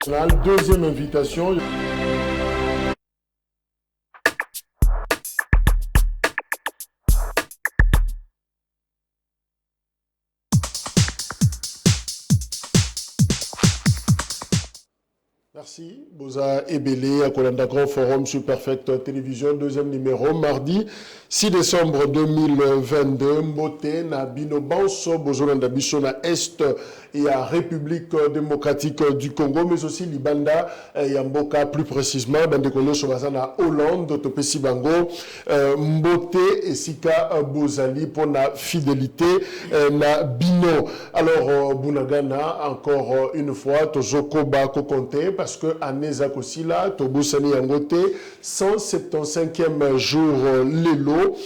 Deuxième invitation. Merci. Boza Ebele, à Kolanda Grand Forum sur Perfect Télévision, deuxième numéro, mardi 6 décembre 2022. Mbote na Bino Banso, Bozolanda Biso na Est et à République démocratique du Congo, mais aussi Libanda et Mboka, plus précisément, dans des colons sur la Hollande, Topesi Bango, Mbote et Sika Bozali pour la fidélité na Bino. Alors, Bunagana, encore une fois, Tozoko Bako Konte, parce que Aneza Kosila, Tobosani Yangote, 175e jour Lelo,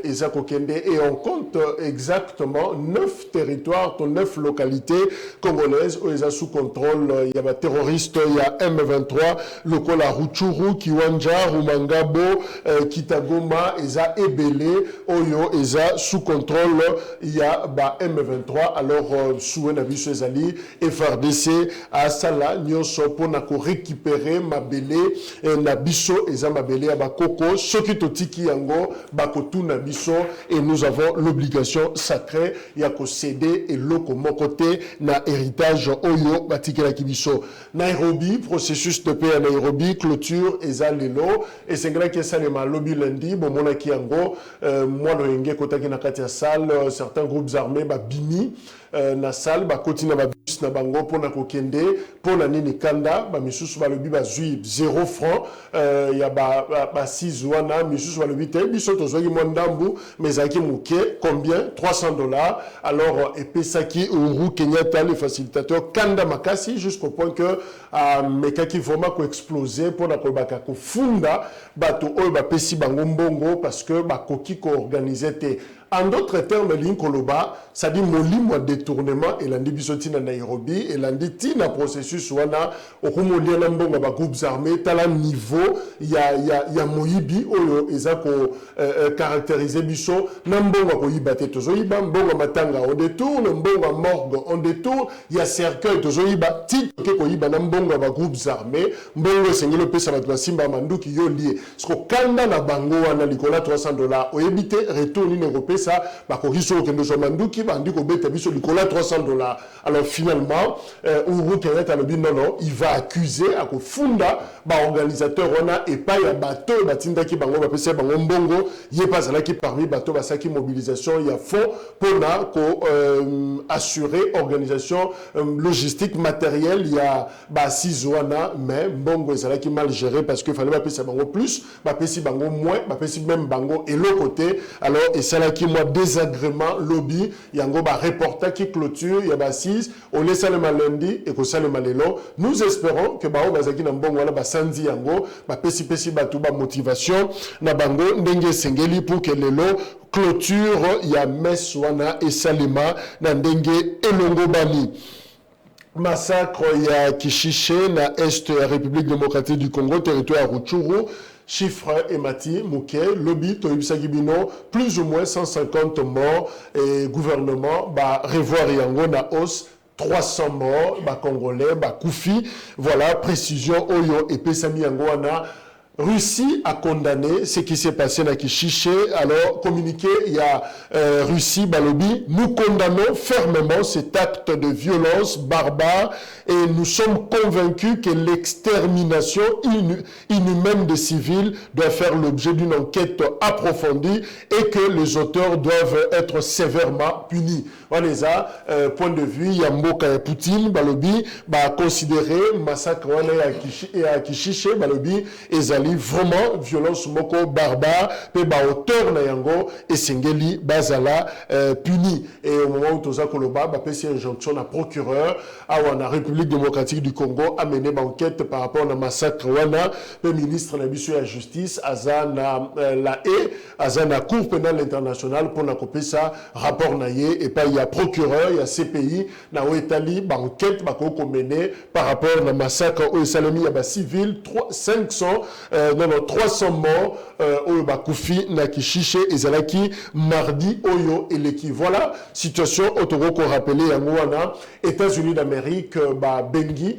Ezako Kende, et on compte exactement 9 territoires, 9 localités congolaises où ils sont sous contrôle. Il y a des terroristes, il y a M23, Lokola Ruchuru, Kiwanja, Rumangabo, Kitagoma, Eza Ebele, Oyo, Eza sous contrôle. Il y a M23. Alors, sous Nabiso Ezali, FRDC, Asala, Nyoso, Ponako récupérer Mabele, Nabiso, Eza Mabele, Abakoko, Sokitotiki Yango, Bakotu Nabiso, et nous avons l'obligation sacrée, Yako céder et loko mokote, na héritage Oyo, Batikela Kibiso. Nairobi, processus de paix à Nairobi, clôture, Eza Lelo, et c'est vrai que ça les lobby lundi, bon, mon Akiango, moi, le Henge, Kotaki Nakatia Salle, certains groupes armés, Bini, na salle, Kotina Babus, na Bango, pour na Kokende, pour na Nini Kanda, Misusu Balobi, Zui, 0 francs, il y a 6 ouana, Misusu Balobi, Biso, Tozogi Mondambu, mais Aki Mouke, combien? $300. Alors, Epesaki, Uru, Kenyatta, les facilitateurs, Kanda Makasi, jusqu'au point que Mekaki Voma ko explosé pour na Kobaka ko funda, Bato Oyo Bapesi Bango Mbongo, parce que Bakoki ko organisé. En d'autres termes, l'Inkoloba, ça dit molimo détournement et l'andi bisoti na Nairobi et l'andi tina processus wana okumoli na mbonga ba groupes armés tala niveau ya moyibi oyo ezako caractériser biso na mbonga ko yibate tozo yiba mbonga matanga on détourne mbonga morgue on détourne ya cercueil tozo yiba titre ke ko yiba na mbonga ba groupes armés mbongo sengelo pesa ba simba manduki yo lié sko kanda na bango wana likola $300 oyebite retourne ni européen ça bakokiso kendo so manduki bandi ko beta biso likola $300. Alors finalement Uhuru Kenyatta lobi non il va accuser à ko funda ba organisateur wana et pas ya bateau batinda ki bango ba pesa bango mbongo ye pas là qui parmi bateau basaki mobilisation il y a fond pour na ko assurer organisation logistique matériel il y a ba 6 wana mais mbongo ça là qui mal géré parce que fallait ba pesa bango plus ba pesa bango moins ba pesa même bango et l'autre côté alors et ça là qui moi désagrément lobby yango ba reporter qui clôture ya ba 6 on laisse le lundi et que ça le malelo nous espérons que ba bazaki na mbongo wala ba sanzi yango ba pesi batu ba motivation na bango ndenge sengeli pour que lelo clôture ya meswana et salima na ndenge elongo bani. Massacre ya Kishishe na Est République démocratique du Congo, territoire Rutshuru. Chiffre Emati Mouké, lobby Toibisagibino, plus ou moins 150 morts et gouvernement va revoir Yango na hausse. 300 morts, Congolais, Koufi. Voilà, précision Oyo et Pesami Yangoana. Russie a condamné ce qui s'est passé dans Kishishe. Alors, communiqué, il y a Russie, Balobi. Nous condamnons fermement cet acte de violence barbare et nous sommes convaincus que l'extermination inhumaine des civils doit faire l'objet d'une enquête approfondie et que les auteurs doivent être sévèrement punis. Voilà, point de vue, Yamboka et Poutine, Balobi, considérer massacre à Kishishe, Balobi, et Zali, vraiment violence moko barbare, pe auteur na yango, et Sengeli, Bazala, puni. Et au moment où Toza Koloba, pesi injonction à procureur, à la République démocratique du Congo, a mené enquête par rapport à massacre wana, le ministre de la Justice, Azana la Haye, Azana Cour pénale internationale, pour la copie ça, rapport naïe, et pas y a procureur, il y a CPI, na Oetali, ba enquête ba ko mené par rapport au massacre au Salami, il y a civil 300 morts au Bakoufi na Kishiche et Zalaki mardi Oyo et l'équipe. Voilà situation autour qu'on rappelait à Mouana, États-Unis d'Amérique, Bengi,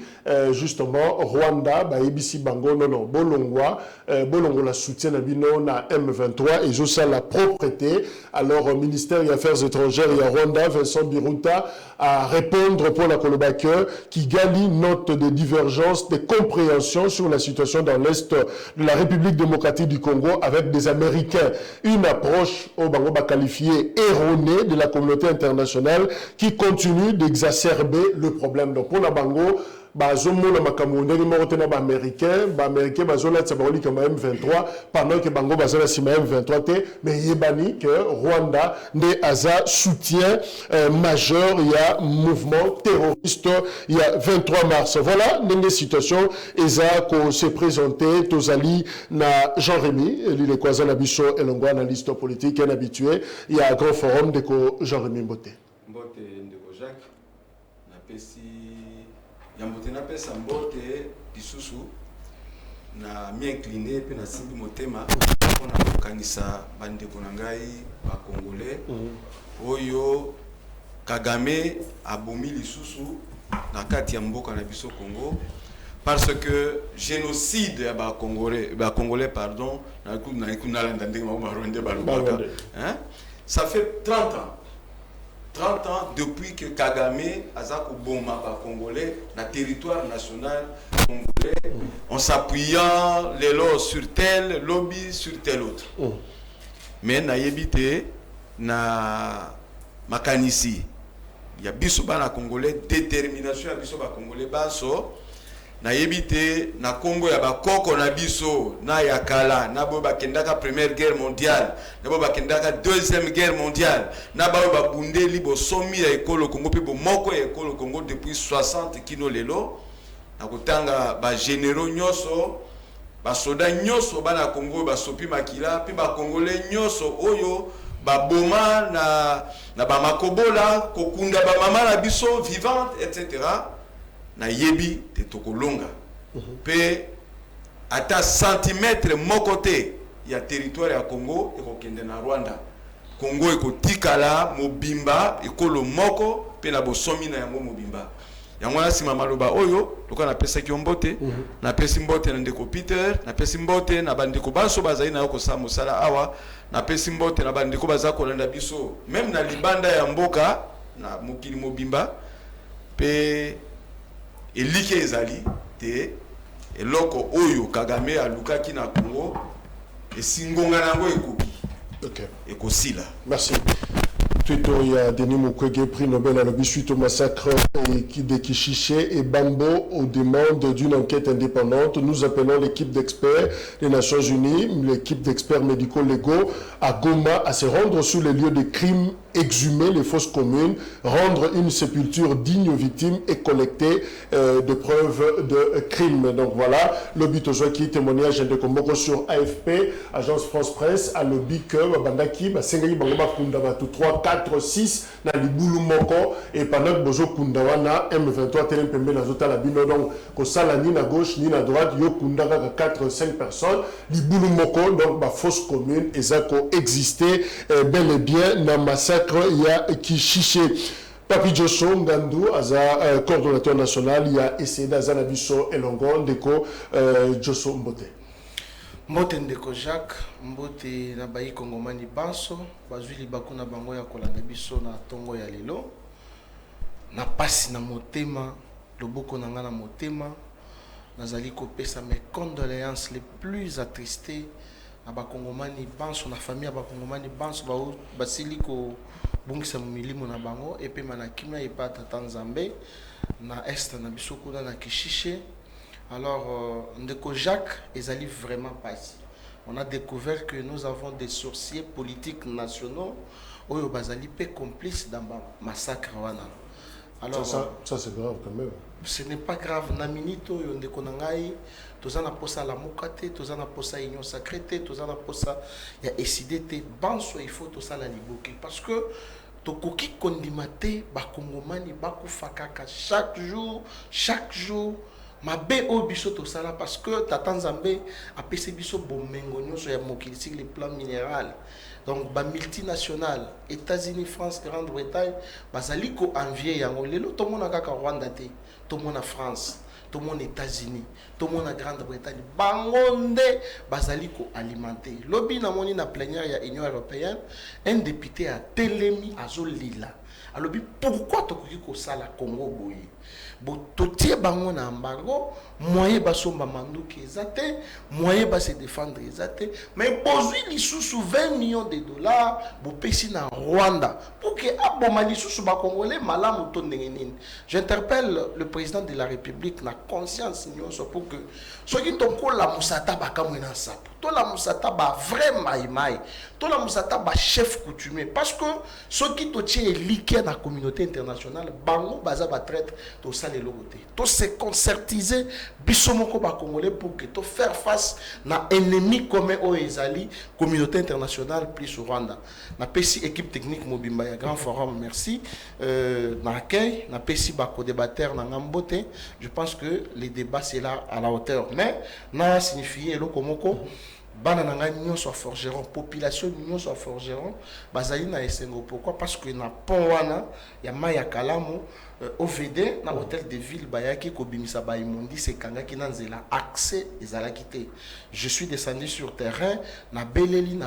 justement Rwanda, ABC Bango, non, Bolongwa, Bolongo la soutien à Bino na M23 et Jossa la propreté. Alors, au ministère des Affaires étrangères et à Rwanda, Vincent Biruta à répondre pour la Colobake qui gagne note de divergence, de compréhension sur la situation dans l'Est de la République démocratique du Congo avec des Américains. Une approche au Bango qualifiée erronée de la communauté internationale qui continue d'exacerber le problème. Donc, pour la Bango, bazomona makambo ndenge moko tena américain bazola tsabaoli comme M23 pendant que bango bazola sima M23 te mais yebani que Rwanda nde aza soutien majeur il y a mouvement terroriste il y a 23 mars. Voilà ndenge situation eza ko se présenter tozali na Jean-Rémy lile kwaza na biso elongo analyste politique et habitué il y a un grand forum de ko Jean-Rémy Mbote ndeko Jacques na pesi Yambote na pesa mbote disusu na mi incliné pe na simbi motema pona kokanisa bandeko na ngai ba congolais oyo Kagame abomi lisusu na kati ya mboka na biso Congo parce que génocide ya ba congolais pardon na kunalanda ndenge ba rwandais ba lobaka hein ça fait 30 ans 30 ans depuis que Kagame Azako Boma congolais na territoire national congolais en s'appuyant les lois sur tel lobby sur tel autre. Mais na yebite na makanisi ya biso bana congolais détermination ya biso ba congolais baso na yebite na Congo ya bakoko na biso na yakala na bo bakendaka première guerre mondiale na bo bakendaka deuxième guerre mondiale na ba babunde libo somi ya ekolo Congo pe bo moko ya ekolo Congo depuis 60 kino lelo na kotanga ba généraux nyoso ba soda nyoso bana Congo ba sopi makila pe ba congolais nyoso oyo ba boma na ba makobola kokunda ba mama na biso vivante etc. na yebi te tokolonga pe ata centimètre mokote ya territoire ya Congo ekokende na Rwanda Congo ekotikala mobimba ekolo moko pe na bosomi na yango mobimba yango na sima maloba oyo toka na pesa ki mbote na pesi mbote na ndeko Peter na pesi mbote na bandeko baso bazali na yoko sa musala awa na pesi mbote na bandeko bazako kolanda biso même na libanda ya mboka na mokili mobimba pe elike ezali te eloko oyo Kagame alukaki na Congo esingonga nango ekoki ekosila. Merci. Twitter, il y a Denis Mukwege, prix Nobel à l'objet suite au massacre de Kishiche et Bambo aux demandes d'une enquête indépendante. Nous appelons l'équipe d'experts des Nations Unies, l'équipe d'experts médico-légaux à Goma à se rendre sur les lieux de crimes, exhumer les fosses communes, rendre une sépulture digne aux victimes et collecter des preuves de crimes. Donc voilà, lobby qui témoignage de Komoko sur AFP, Agence France Presse, à lobby que Bandaki, Sengai Bangoma Kundama, 3, 4, 6, na Libulu Moko, et pendant que Bozo Kundawana, M23, Telempembe, Nazota, la Bino, donc, Kosala, ni na gauche, ni na droite, Yo Kundaka, 4, 5 personnes, Libulu Moko, donc, fosse commune, et ça, existait bel et bien, dans le massacre, il y a Kishiche. Papi Josso Ngandou, coordonnateur national, il y a essayé d'Azana Bisso et Longon, Deko, Josso Mbote. Mbote ndeko Jacques, mbote na bayi Kongomani Banso, bazwili bakuna bango ya kolanda biso na tongo ya lelo. Na pasi na motema, loboko na nga na motema, nazali kopesa mes condoléances les plus attristées na bakongomani Banso, na famille ya bakongomani Banso, basili ko bungisa milimo na bango, epe manakimia epata Tanzambe, na est na biso kuna na Kishiche. Alors, ndeko Jacques, ils allaient vraiment pas ici. On a découvert que nous avons des sorciers politiques nationaux où ils allaient complices dans le massacre. Alors, ça c'est grave quand même. Ce n'est pas grave. Naminito, ndeko nangai, tous en a posa la mokate, tous en a posa union sacrée, tous en a posa ya esidete. Banso, il faut tout ça la liboki parce que tokoki kondima te bakongomani bakufakaka chaque jour mabe oyo biso tosala parce que tata nzambe apesi biso bomengo nyonso ya mokili sur le plan minéral. Donc ba multinationale États-Unis, France, Grande-Bretagne bazali ko envier yango lelo to mona kaka Rwanda te, to mona France, to mona États-Unis, to mona Grande-Bretagne bangonde bazali ko alimenter. Lobi na moni na plénière ya Union européenne, un député a telemi azolila. Alobi pourquoi tokoki ko sala Congo boye? Bo totie bango na embargo, moyen basomba manduki ezate, moyen ba se défendre ezate, mais bozui lisusu 20 millions de dollars bo pesi na Rwanda pour que aboma lisusu ba congolais malamu to ndenge nini. J'interpelle le président de la République na conscience nyonso pour que soki tokola musata bakamwena sapo, to la musata ba vrai maïmaï, to la musata ba chef coutumier parce que soki to tie liké na communauté internationale bango baza ba traite to ça les logoté to se concertiser bisomoko ba congolais pour que to faire face na ennemi commun au ezali communauté internationale plus au Rwanda na pesi équipe technique mobimba ya grand forum merci na accueil na pesi ba co-débatteur na ngambote. Je pense que les débats c'est là à la hauteur mais na signifié lokomoko bana nanga nyonso forgeron population nyonso forgeron bazali na esengo. Pourquoi? Parce que na pont wana ya maya kalamu OVD na hôtel de ville bayaki kobimisa ba imondi se kangaki na nzela accès ezalaki te. Je suis descendu sur terrain na beleli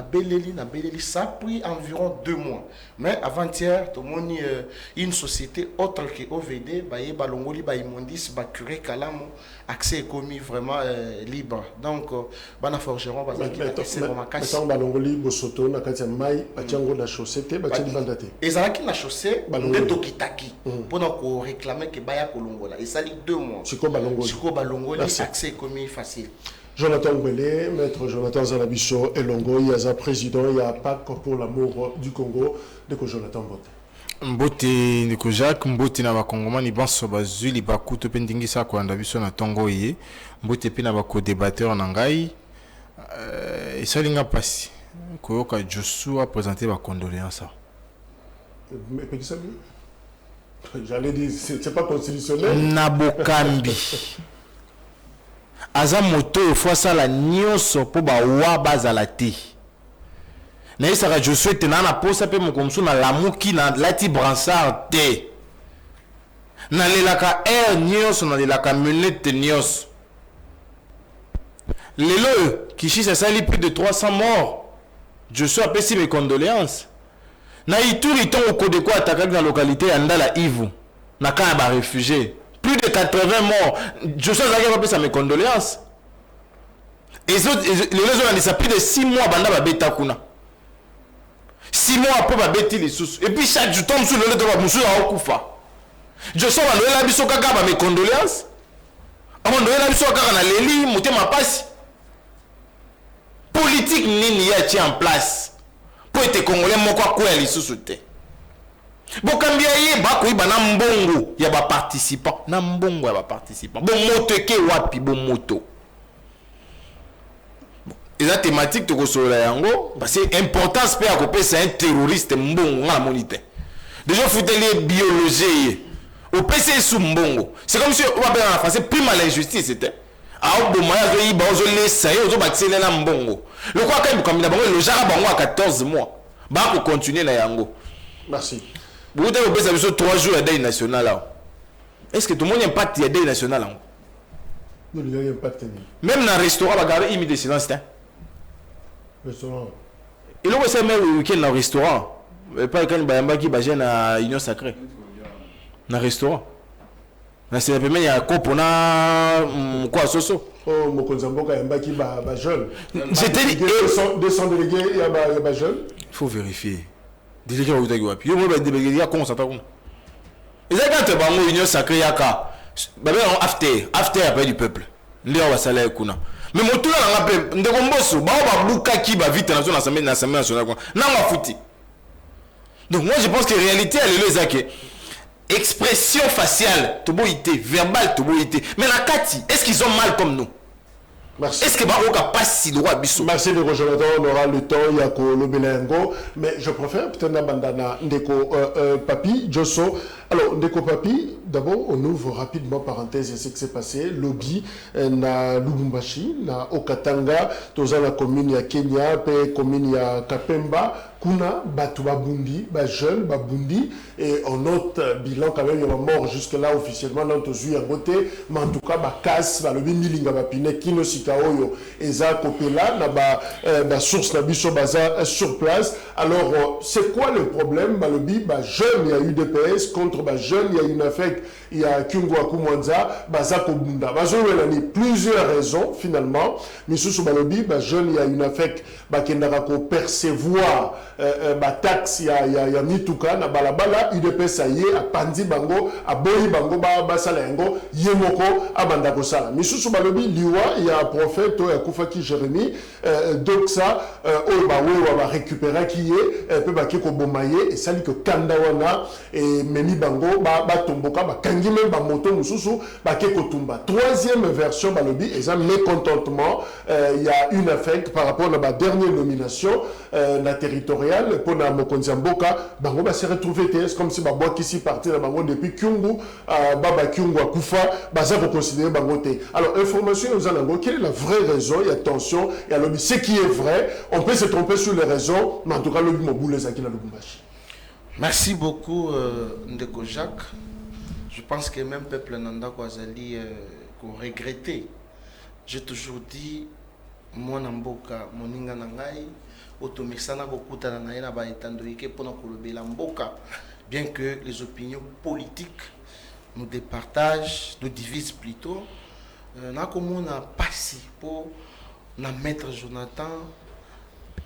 ça a pris environ 2 mois mais avant-hier tout moni une société autre que OVD baye balongoli ba imondi ba curé kalamu accès est commis vraiment libre. Donc bana forgeron bazaki na sebo makasi mais balongoli bosoto na kati ya mai batiango na chaussée te batieli bandate ezalaki na chaussée de tokitaki pona ko réclamer que baya kolongola et ça lit 2 mois siko balongoli accès commis facile. Jonathan Gwele, maître Jonathan Zanabiso Elongo, il y a président, il y a PAC pour l'amour du Congo, de Jonathan Mbote. Mbote Ndeko Jacques, Mbote na bakongomani banso bazuli bakuto pendingisa ko ndabiso na tongo ye, Mbote pe na bako débatteur na ngai. Et ça linga pasi. Koyoka Joshua présenter ba condoléances. Mais qui ça? J'allais dire c'est pas constitutionnel. Nabokambi. Aza moto fois ça la nyonso po ba wa bazala te. Na isaka Joshua te na posa pe mokomsu na lamuki na lati bransard te. Na lelaka air nyonso na lelaka munette nyonso. Lelo Kishi ça sali plus de 300 morts. Joshua pesi mes condoléances. Na Ituri ton au Kodeko attaqué dans la localité Andala Ivu. Na ka ba réfugiés. Plus de 80 morts. Joshua Zagaba pesa mes condoléances. Et les autres ont dit plus de 6 mois banda ba beta kuna. 6 mois après ba beti les sous. Et puis chaque jour tombe sur le de ba musu a okufa. Joshua ba lola biso kaka ba mes condoléances. Amo lola biso kaka na leli motema pasi. Politique nini ya ti en place. Pour être congolais moko akoya lisusu te. Bokambia ye bakoyi bana mbongo ya ba participants na mbongo ya ba participants. Bon moto ke wapi bon moto. Et la thématique to kosola yango parce que importance pe akopesa un terroriste mbongo na monite. Déjà fouteli biologie au PC sous mbongo. C'est comme si on va bien en français prime à l'injustice c'était. Ah bon moi je ba ozo lesa yo ozo batile na mbongo. Le quoi quand comme bango le jara bango à 14 mois. Ba ko continuer na yango. Merci. Vous avez besoin de 3 jours à deuil national là. Est-ce que tout le monde impacte il y a deuil national là? Non, il y a impact. Même dans le restaurant va garder une de silence hein. Restaurant. Et là c'est même le week-end dans le restaurant. Pas quand bayamba qui bagé na union sacrée. Dans le restaurant. Là c'est même il y a compona quoi soso. Oh Mokonzamboka yamba qui ba jeune. C'était 200 délégués il y a ba jeune. Il faut vérifier. Délégué au Taguapi. Yo mo ba délégué ya comment ça ta kuna. Et ça quand bango union sacrée yaka. Babé after après du peuple. Ndio wasala kuna. Mais moto la ngape ndeko mboso ba buka ki ba vite na l'Assemblée nationale kuna. Na mafuti. Donc moi je pense que réalité elle est là que expression faciale toboité, verbal toboité. Mais la kati, est-ce qu'ils ont mal comme nous? Merci. Est-ce que Baroka passe si droit biso? Merci de Jonathan, on aura le temps, il y a le Belengo, mais je préfère peut-être Bandana Ndeko Papi, Josso. Alors, Ndeko Papi, d'abord, on ouvre rapidement parenthèse ce qui s'est passé. Lobby na Lubumbashi, na Okatanga, dans la commune ya Kenya, pe commune ya Kapemba. Kuna, batu babundi, ba jeune, babundi, et on note bilan quand même, il y a mort jusque-là officiellement, dans tous les côtés, mais en tout cas, ba casse, ba lebi milinga ba pine, kino sikaoyo, eza kopela, na ba source na biso baza sur place. Alors, c'est quoi le problème? Ba lebi, ba jeune, il y a eu DPS, contre ba jeune, il y a une affect, il y a Kyungo Akumwanza, baza kobunda. Bazo welani, plusieurs raisons, finalement, mais sous ba lebi, ba jeune, il y a une affect, ba kendara ko percevoir, taxe ya mituka na balabala UDPS a pandi bango a boyi bango ba sala yango yemoko abanda ko sala misusu balobi liwa ya prophète ya kufaki Jérémie donc ça ba récupérer qui est peu ba ko bomaye et sali que kanda wana et memi bango ba tomboka ba kangi même ba moto mususu ba ko tumba. Troisième version balobi eza mécontentement il y a une affect par rapport à la dernière nomination la territoriale pour la Mokonzamboka, bango va se retrouver c'est comme si babo qui si parti la bango depuis Kyungu baba Kyungu a Kufa baza pour considérer bango te. Alors information aux alengours, quelle est la vraie raison? Il y a tension, il y a lobby. Ce qui est vrai, on peut se tromper sur les raisons, mais en tout cas lobby mobile les akina Lubumbashi. Merci beaucoup Ndeko Jacques. Je pense que même peuple nanda Kwazali regretté. J'ai toujours dit moi Namboka moninga nangai otomixana kokutana na yena ba etandoike pona kolobela mboka, bien que les opinions politiques nous départagent, nous divisent plutôt. Na komona pasi pour na maître Jonathan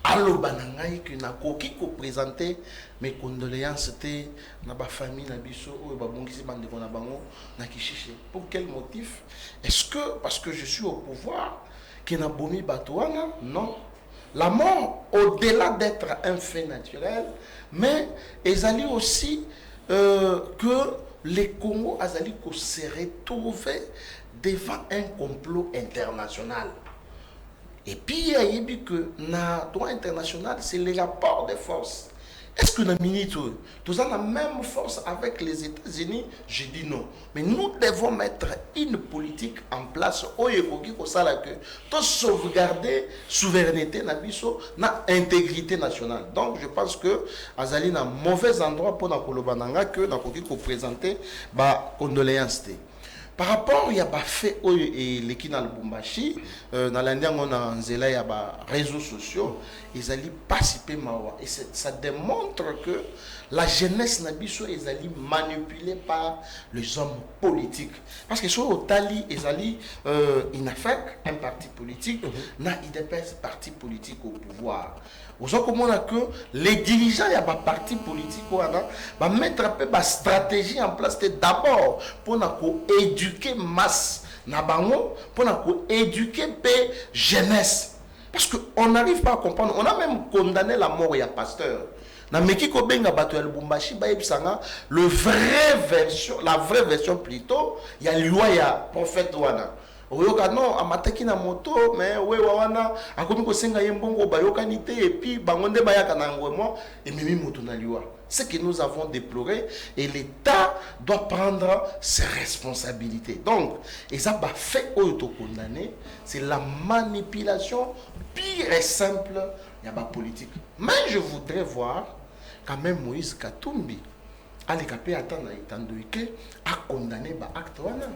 aloba na ngai que na koki ko présenter mes condoléances te na ba famille na biso o ba bongisi bande ko na bango na kishiche. Pour quel motif? Est-ce que parce que je suis au pouvoir que na bomi batouana? Non. La mort, au-delà d'être un fait naturel, mais ezali aussi que les Congo azali ko se retrouver devant un complot international. Et puis il y a dit que na droit international, c'est le rapport des forces. Est-ce que nous avons la même force avec les États-Unis? Je dis non. Mais nous devons mettre une politique en place pour sauvegarder la souveraineté, la intégrité nationale. Donc je pense que Azali a un mauvais endroit pour nous présenter des condoléances. Par rapport à ce fait et l'équipe dans le Lubumbashi, dans l'Indien on a il y a réseaux sociaux, ils allaient participer mawa et ça démontre que la jeunesse nabiso ils allaient manipulée par les hommes politiques. Parce que sur Otali ils allaient inafek un parti politique, na IDPS parti politique au pouvoir. Vous savez comment que les dirigeants il y a pas parti politique va mettre un peu de stratégie en place d'abord pour éduquer masse na bango pour éduquer la jeunesse parce que on n'arrive pas à comprendre. On a même condamné la mort il y a pasteur na meki ko benga bato ya Lubumbashi ba yebisanga la vraie version plutôt il y a loi ya prophète wana oyoka non amataki na moto mais we wana akomi ko senga yembongo bayokani te et puis bangonde bayaka na ngwemo et mimi moto na liwa. Ce que nous avons déploré et l'État doit prendre ses responsabilités. Donc, et ça va fait auto condamné, c'est la manipulation pire et simple il y a pas politique. Mais je voudrais voir quand même Moïse Katumbi à l'écapé attendre a condamné ba acte wana.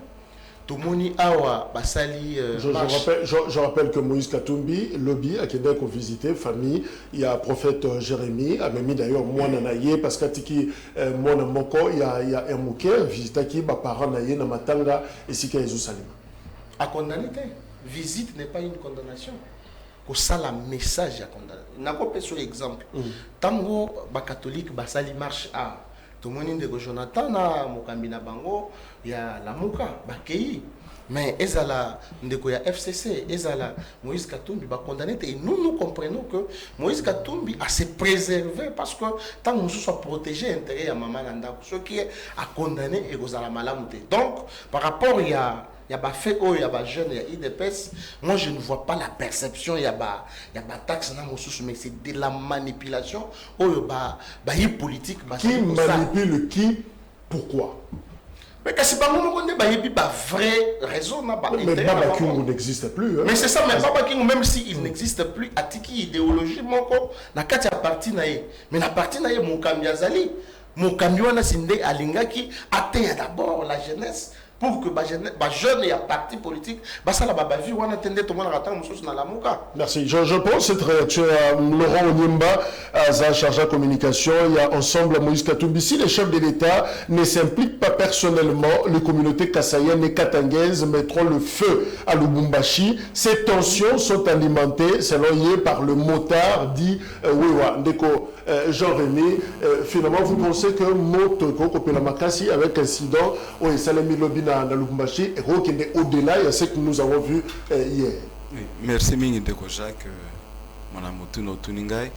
Tomoni awa basali je rappelle que Moïse Katumbi lobby a Québec ont visité famille il y a prophète Jérémie a même d'ailleurs moi nanaye parce que tiki moi na moko il y a un moquet visité qui ba parents naye na matanga et sika Jérusalem a condamné. Visite n'est pas une condamnation. Ko sala message à condamner. Na ko sur exemple tango ba catholique basali marche a tout le monde de Jonathan na mokambi na bango ya la muka bakei mais ezala ndeko ya FCC ezala Moïse Katumbi ba condamné et nous comprenons que Moïse Katumbi a se préservé parce que tant que nous soit protégé intérêt à maman nanda ce qui est à condamner et aux la malamute. Donc par rapport il y a y a ba fait oh y a ba jeune y a IDPS, moi je ne vois pas la perception y a ba taxe na mosusu, mais c'est de la manipulation oh ba y politique ba qui manipule qui pourquoi. Mais que c'est pas moi qu'on est ba vraie raison na ba mais Baba Kingu n'existe plus hein? Mais c'est ça, mais Baba Kingu même si il n'existe plus atiki idéologie moko na kati ya parti na ye, mais na parti na ye mon kambiazali mon camion na sinde alingaki atteint d'abord la jeunesse pour que ba jeune et à parti politique ça la baba vie on attendait tout le monde attend mususu na lamuka. Merci. Je pense cette réaction à Laurent Onyemba à chargé de communication, il y a ensemble Moïse Katumbi. Si les chefs de l'État ne s'impliquent pas personnellement, les communautés kassayennes et katangaises mettront le feu à Lubumbashi. Ces tensions sont alimentées, selon Yé, par le motard dit Wewa Ndeko Jean-René. Finalement, vous pensez que Motoko Kopelamakasi avec incident au Salemi Lobina dans Lubumbashi est au-delà de ce que nous avons vu hier. Oui, merci mingi Ndeko Jacques. Mon amotuno tuningai.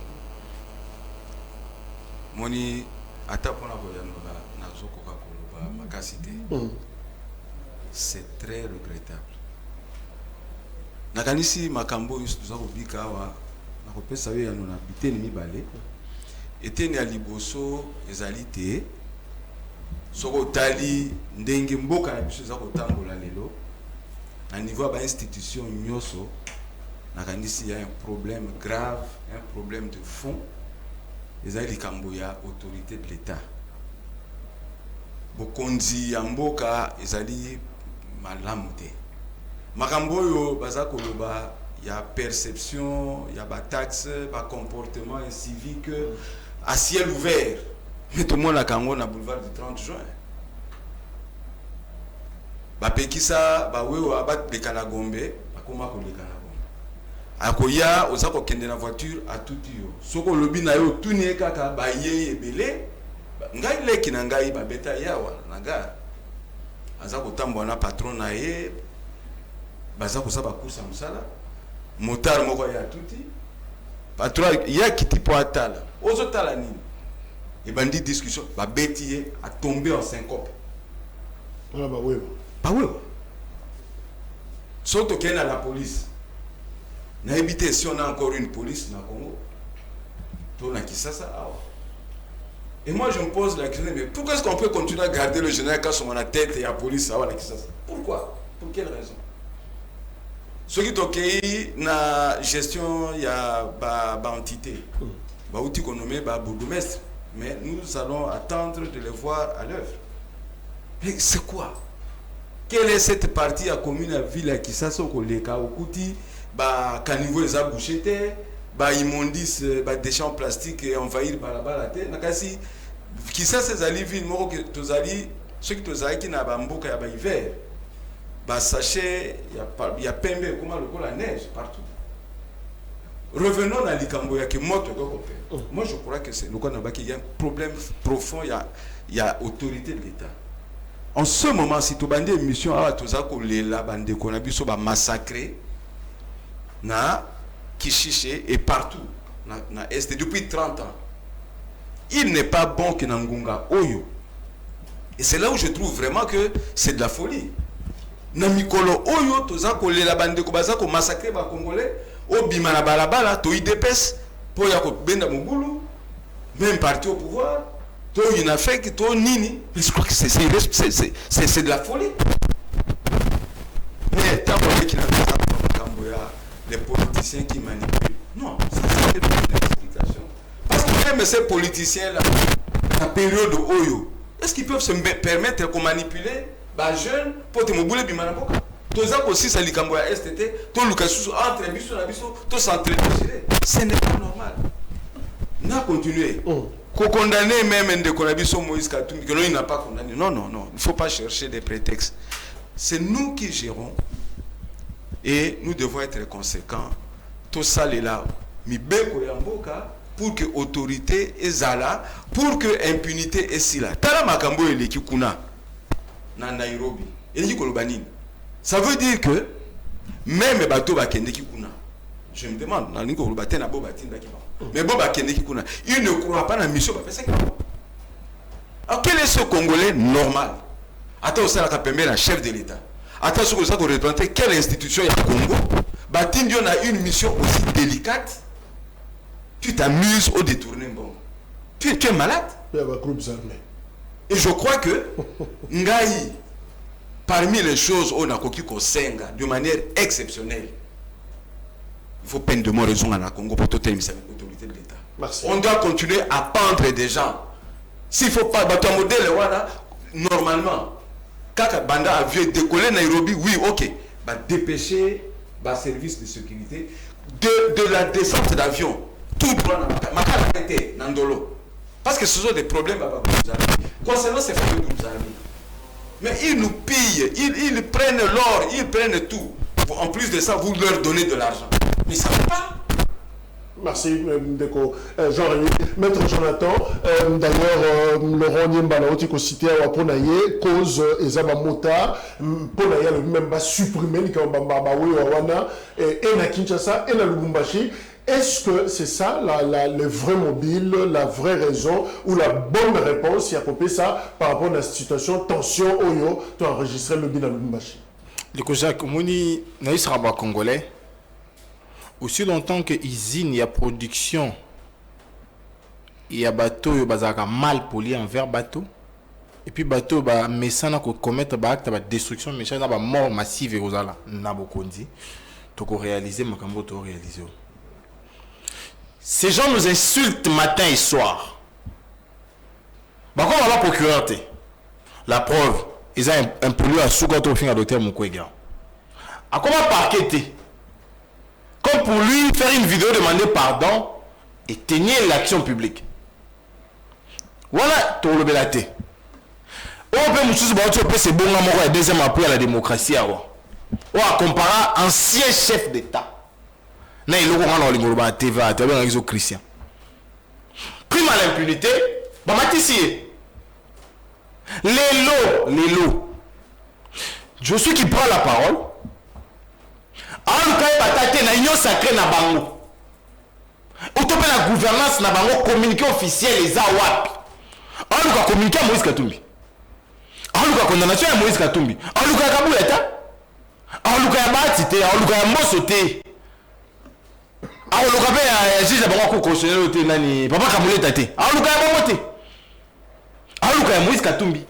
Moni ata pona koyanola nazoko kakoloba makasite. C'est très regrettable. Nakanisi makambo yusu tuzako bika awa nakopesa yo yanona biteni mibale. Eteni ya liboso ezali te. Soko tali ndenge mboka na biso za kotambola lelo na niveau ba institution nyoso nakanisi ya un problème grave, un problème de fond ezali likambo ya autorité de l'État. Bokonzi ya mboka ezali malamu te. Makambo yo baza koloba ya perception, ya ba taxe, ba comportement civique à ciel ouvert. Mais tout le monde a Kango na boulevard du 30 juin. Ba pekisa ba wewe abat de Kalagombe, akoma ko le Kalagombe. Akoya ozako kende na voiture à tout yo. Soko lobi na yo tunie kaka ba ye ebele. Ngai leki na ngai ba beta yawa na gare. Azako tambwa na patron na ye. Bazako saba kusa musala. Motar moko ya tuti. Patron ya kiti po atala. Ozo tala nini? Et bandit discussion, bah bêtier a tombé en syncope. Ah bah oui. Bah oui. Surtout qu'il y a la police. N'a évité si on a encore une police dans le Congo. On a qui ça. Et moi je me pose la question, mais pourquoi est-ce qu'on peut continuer à garder le général quand sur la tête et la police ça qui ça? Pourquoi? Pour quelle raison? Ce qui est ok, la gestion il y a bah entité. Bah outil qu'on nomme bah bourgmestre. Mais nous allons attendre de les voir à l'œuvre. Mais c'est quoi? Quelle est cette partie à commune à ville qui s'assoit au Leka au Kouti, bah caniveau les a bouché, bah immondices, bah déchets en plastique et envahir par la terre. Nakasi, qui ça ces alliés villes, moi que tous alliés, ceux qui tous alliés qui n'a pas mboka ya ba hiver, bah sachez, il y a pembe comment le la neige partout. Revenons à l'Ikamboya qui montre que moi je crois que c'est le cas qu'il y a un problème profond, il y a autorité de l'État. En ce moment, si tu as une mission à tout ça, la bande qu'on a vu massacrer na Kishiche et partout na Est depuis 30 ans. Il n'est pas bon que Nangunga Oyo. Et c'est là où je trouve vraiment que c'est de la folie. Na Mikolo Oyo, tout ça, la bande qu'on massacrer les Congolais. Au bimana balabala to IDPS pour ya ko benda mugulu même parti au pouvoir to une fake to nini je crois que c'est de la folie. Mais tant qu'il y a les politiciens qui manipulent, non, ça c'est une explication parce que même ces politiciens là la période Oyo est-ce qu'ils peuvent se permettre de manipuler ba jeune pour te mugulu bimana boka? Aussi, ça likambo ya STT, to lukasu entre biso na biso, to s'entraîner. Ce n'est pas normal. On a continué. Qu'on condamne même Ndeko na biso Moïse Katumbi, que non, il n'a pas condamné. Non, il ne faut pas chercher des prétextes. C'est nous qui gérons et nous devons être conséquents. Tout ça est là. Mi beko ya mboka pour que autorité ezala, pour que impunité est là. Tala makambo eleki kuna na Nairobi. Eleki kolobanini. Ça veut dire que même les bateaux bakendeki kuna. Je me demande, mais bon bakendeki kuna, il ne croit pas dans la mission. Alors quel est ce Congolais normal? Attends, ça la chef de l'État. Attention que ça qu'on représente quelle institution il y a au Congo. Batindi on a une mission aussi délicate. Tu t'amuses au détourner bon. Tu es malade. Il y a des groupes armés. Et je crois que Ngai, parmi les choses on a coquille qu'on senga de manière exceptionnelle. Il faut peine de mort raison en Congo pour toute l'autorité de l'État. Merci. On doit continuer à pendre des gens. S'il ne faut pas battre un modèle, voilà, normalement, quand Banda a vu décoller Nairobi, oui, ok, bah, dépêcher le service de sécurité de la descente d'avion. Tout droit dans Nandolo. Parce que ce sont des problèmes concernant ces fameux groupes armés. Mais ils nous pillent, ils prennent l'or, ils prennent tout. En plus de ça, vous leur donnez de l'argent. Mais ça ne va pas. Merci, Ndeko. Jean-Rémy. Maître Jonathan, d'ailleurs, Laurent Niembala, on a cité à Waponaye, cause Ezaba Mota, Ponaye, le même va supprimer, et na Kinshasa, et na Lubumbashi. Est-ce que c'est ça le vrai mobile, la vraie raison ou la bonne réponse il y a coupé ça par rapport à la situation tension Oyo, tu as enregistré le bilan Lubumbashi? Le Kojak, Mouni, Naïs Rabat congolais, aussi longtemps que usine, il y a production, il y a bateau, il y a mal poli envers bateau, et puis bateau, mais ça n'a qu'à commettre acte de destruction, mais ça n'a pas mort massive et rosala, n'a pas kondi, tu peux réaliser, mais comment tu réaliser. Ces gens nous insultent matin et soir. Bah, comment va procureur? La preuve, ils ont un pollueur à sous-côté au fin à docteur Mukwege. À comment parqueter? Comme pour lui faire une vidéo, demander pardon et tenir l'action publique. Voilà, tout le belate. On peut nous dire c'est bon, on deuxième appui à la démocratie. On va comparer ancien chef d'État. Na il a TV à Christian. Prime à l'impunité, bah Matisse. Les lots. Je suis qui prend la parole. En tout cas, il y a une sacrée na bango. Autopé la gouvernance na bango communiqué officiel les awap. En tout cas, communiqué à Moïse Katumbi. En tout cas, condamnation à Moïse Katumbi. En tout cas, Kabouleta. En tout cas, Batite. En tout cas, Mosote. Alors le gars a juge d'abord constitutionnel au nani papa Kamule tate. Alors le gars a voté. Alors le gars Moïse Katumbi.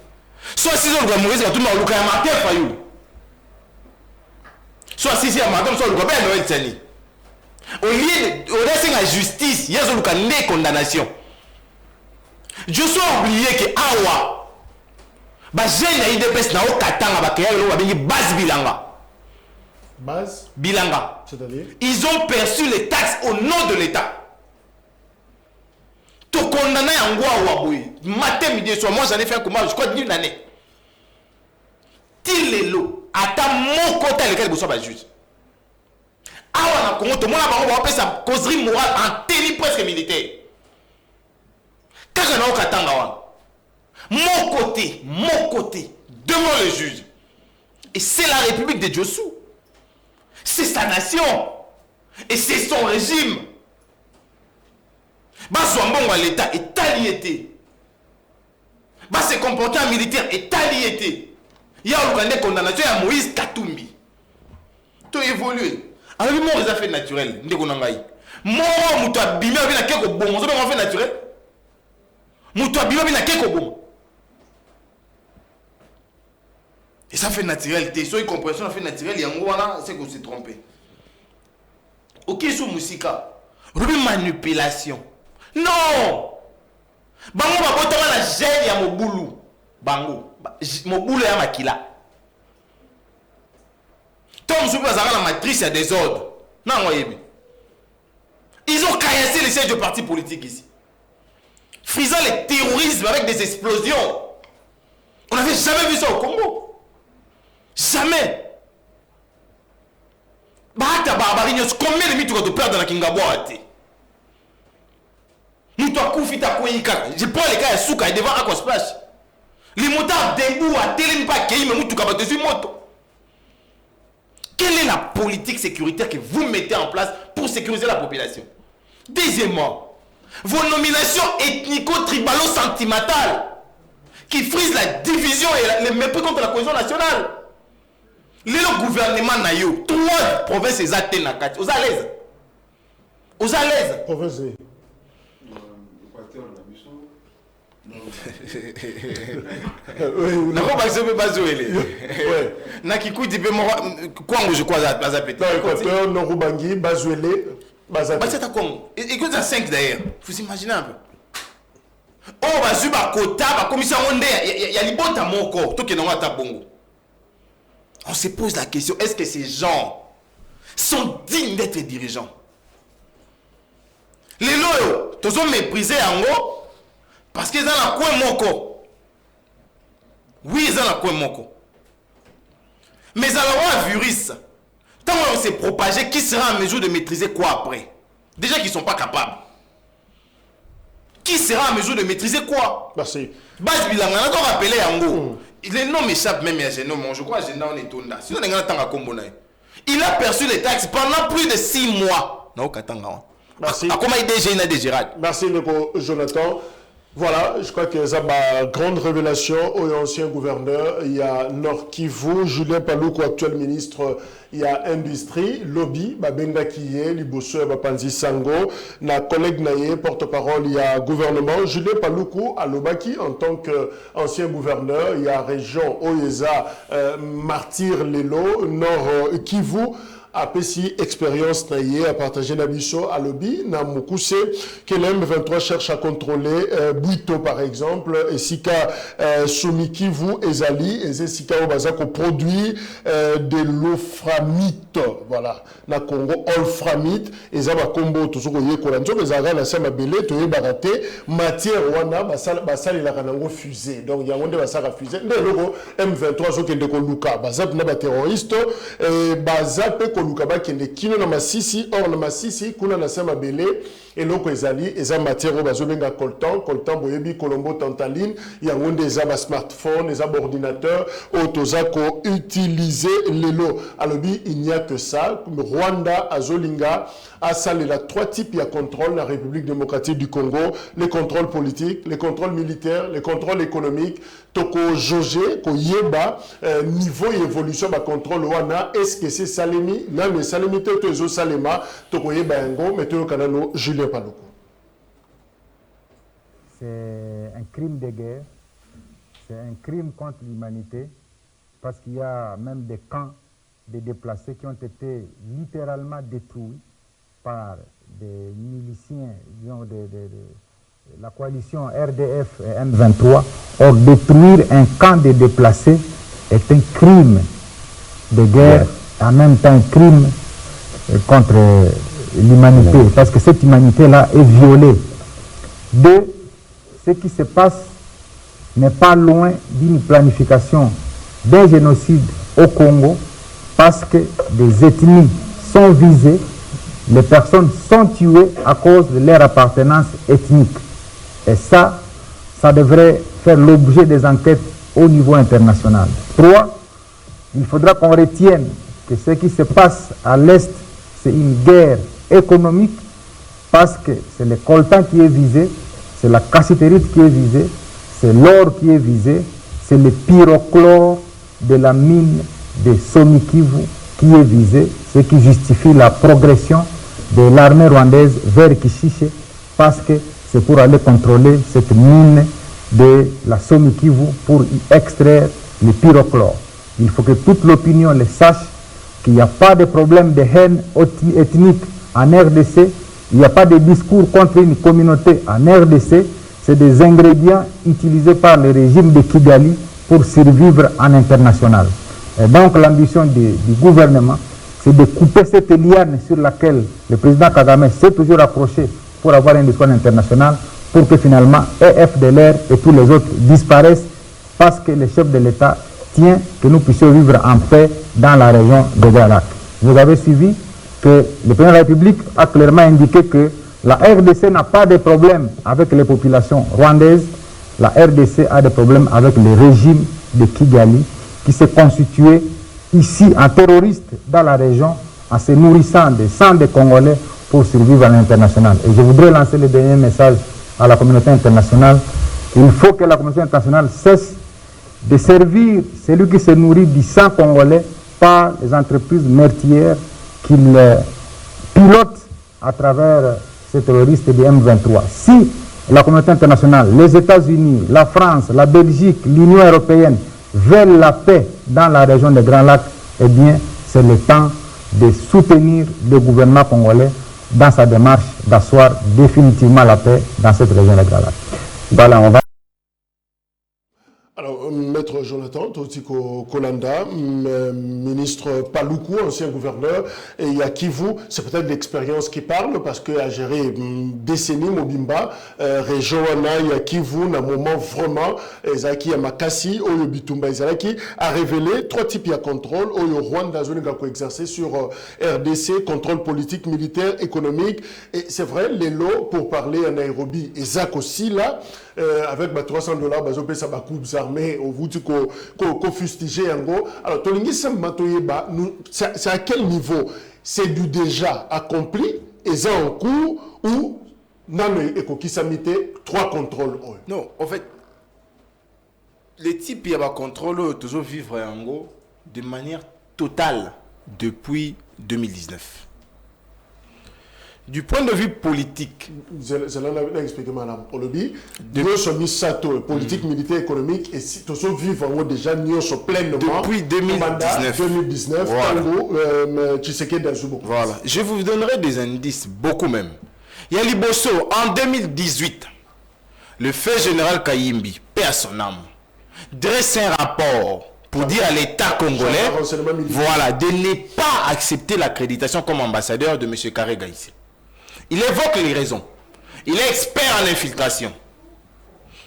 Soit si le gars Moïse Katumbi alors le gars Martin Fayou. Soit si à madame soit le gars Noël Tsani. Au lieu de laisser la justice, il y a le cas de condamnation. Je suis oublié que awa ba jeune na IDPS na o katanga ba kaya lo ba bengi base bilanga. Base Bilanga. C'est-à-dire Ils ont perçu les taxes au nom de l'État. Tout condamné en Gouaouaboui. Matin, midi, soir, moi j'en ai fait un combat, je crois, d'une année. Til les lots. Attends mon côté, lequel vous soyez juge. Ah, on a tout le monde a appelé ça causerie morale en tenue presque militaire. Quand on a au Katanga, mon côté, devant le juge. Et c'est la République de Djossou. C'est sa nation. Et c'est son régime. Basouambongo à l'État est allié. Bas se comporter en militaire est allié. Il y a une condamnation à Moïse Katumbi. Tout évolué. Alors, mort des affaires naturelles. Mort, moutou abimé, il y a quelque bon. On a fait naturel. Moutou abimé, il y a quelque bon. Et ça fait naturel. Soit une compréhension fait naturel, il y a un moment, c'est qu'on s'est trompé. Ok, sur Moussika. Rubi manipulation. Non! Bango va botter la gêne ya Mobulu. Bango. Mobulu ya Makila. Tom Soupe a la matrice à des ordres. Non, ils ont caillassé les sièges de partis politiques ici. Frisant les terrorismes avec des explosions. On n'avait jamais vu ça au Congo. Jamais. Bahata barbarie, combien de mythes tu perds dans la Kingabwa? Nous t'as koufita kouika. Je prends les cas à Souka et devant Aquasplash. Les motards debout à Télémpa qui me moutou kabate sur moto. Quelle est la politique sécuritaire que vous mettez en place pour sécuriser la population? Deuxièmement, vos nominations ethnico-tribalo-sentimentales qui frisent la division et le mépris contre la cohésion nationale. Le gouvernement na yo, 3 provinces exactes na kati. Vous à l'aise? Vous à l'aise? Province. Na ko ba se be bazoele. Ouais. Na kikuti pe mo Kongo je crois à pété. Équateur, Norubangi, Bazuele, Bazate. Bah c'est à Congo. Écoute à 5 d'ailleurs. Vous imaginez un peu. Oh bah zuba kota ba commission monde ya libota moko to ke na ta bongo. On se pose la question, est-ce que ces gens sont dignes d'être dirigeants? Les loyaux, tous ont méprisé en haut parce qu'ils ont la coin moko. Oui, ils ont la coin moko. Mais alors, Vuris, tant qu'on s'est propagé, qui sera en mesure de maîtriser quoi après? Déjà qu'ils ne sont pas capables. Qui sera en mesure de maîtriser quoi? Merci. Base Bilanga, on a rappelé Yango. Les noms m'échappent même à Génom. Je crois que Génom est Tonda. Sinon, il a perçu les taxes pendant plus de 6 mois. Non, merci. Comment il a déjà merci, Jonathan. Voilà, je crois que ça ma grande révélation au ancien gouverneur. Il y a Nord Kivu, Julien Paluku, actuel ministre, il y a Industrie, Lobby, Benga Kiye, Liboso, Panzi Sango, na collègue Naye, porte-parole, il y a gouvernement, Julien Paluku, à Lobaki, en tant qu'ancien gouverneur, il y a région Oyeza, Martyr Lelo, Nord Kivu, a pesi expérience naïe à partager Nabiso à lobby na Mukuse que l'M23 cherche à contrôler Buito par exemple et Sika Sumikivu Ezali et Sika Obazako produit de l'olframite voilà na Congo olframite et ça va combo tout ce qu'on y est colanzo mais ça va la sama belé to baraté matière wana basali la kanango fusée donc il y a monde basara fusée le logo M23 zo kende ko luka bazap na ba terroriste et bazap Lukaba kende kino na masisi or na masisi kuna na sema belé et loko ezali eza matière bazobenga coltan boyebi colombo tantaline yango nde eza ba smartphone eza ba ordinateur otozako utiliser lelo alobi il n'y a que ça Rwanda azolinga asalela 3 types ya contrôle na République démocratique du Congo les contrôles politiques les contrôles militaires les contrôles économiques toko jauger ko yeba niveau évolution ba contrôle wana est-ce que c'est salemi na le salemi to ezo salema toko yeba yango meto kanalo Julien Paluku. C'est un crime de guerre, c'est un crime contre l'humanité parce qu'il y a même des camps de déplacés qui ont été littéralement détruits par des miliciens de la coalition RDF et M23. Or, détruire un camp de déplacés est un crime de guerre, en même temps un crime contre l'humanité, parce que cette humanité-là est violée. 2, ce qui se passe n'est pas loin d'une planification d'un génocide au Congo, parce que des ethnies sont visées, les personnes sont tuées à cause de leur appartenance ethnique. Et ça devrait faire l'objet des enquêtes au niveau international. 3, il faudra qu'on retienne que ce qui se passe à l'Est, c'est une guerre économique, parce que c'est le coltan qui est visé, c'est la cassiterite qui est visée, c'est l'or qui est visé, c'est le pyrochlore de la mine de Somikivu qui est visé, ce qui justifie la progression de l'armée rwandaise vers Kishishe, parce que c'est pour aller contrôler cette mine de la Somikivu pour y extraire le pyrochlore. Il faut que toute l'opinion le sache, qu'il n'y a pas de problème de haine ethnique en RDC, il n'y a pas de discours contre une communauté en RDC, c'est des ingrédients utilisés par le régime de Kigali pour survivre en international. Et donc l'ambition du gouvernement, c'est de couper cette liane sur laquelle le président Kagame s'est toujours accroché pour avoir un discours international, pour que finalement EFDLR et tous les autres disparaissent, parce que le chef de l'État tient que nous puissions vivre en paix dans la région de Grand-Lac. Vous avez suivi que le président de la République a clairement indiqué que la RDC n'a pas de problème avec les populations rwandaises, la RDC a des problèmes avec le régime de Kigali, qui s'est constitué ici en terroriste dans la région, en se nourrissant des sangs des Congolais pour survivre à l'international. Et je voudrais lancer le dernier message à la communauté internationale. Il faut que la communauté internationale cesse de servir celui qui se nourrit du sang congolais par les entreprises meurtrières qu'ils pilotent à travers ces terroristes du M23. Si la communauté internationale, les États-Unis, la France, la Belgique, l'Union européenne veulent la paix dans la région des Grands Lacs, eh bien, c'est le temps de soutenir le gouvernement congolais dans sa démarche d'asseoir définitivement la paix dans cette région des Grands Lacs. Voilà, on va... Alors, Maître Jonathan Totiko Kolanda, ministre Paluku, ancien gouverneur, et il y a Kivu, c'est peut-être l'expérience qui parle, parce que a géré décennies Mobimba, région il y a Kivu, dans un moment vraiment, Ezaki Yamakasi, Oyo Bitumba Ezaki, a révélé 3 types de contrôle, Oyo Rwanda, zone qui exercé sur RDC, contrôle politique, militaire, économique, et c'est vrai, les lots, pour parler à Nairobi, Ezak aussi là, avec $300, ça va coups armés, au bout qu'on fustigé en gros. Alors, c'est à quel niveau? C'est du déjà accompli, et ça en cours, ou non, et 3 contrôles? Non, en fait, les types qui ont contrôle toujours vivre en gros de manière totale depuis 2019. Du point de vue politique, c'est là que expliqué madame Olobi, nous sommes sato politique, militaire, économique, et si tous vivent en haut déjà nous sommes pleinement depuis 2019. Voilà. Je vous donnerai des indices, beaucoup même. Il y a Liboso, en 2018, le fait général Kayimbi, paix à son âme, dresse un rapport pour dire à l'État congolais, voilà, de ne pas accepter l'accréditation comme ambassadeur de M. Karega ici. Il évoque les raisons. Il est expert en infiltration.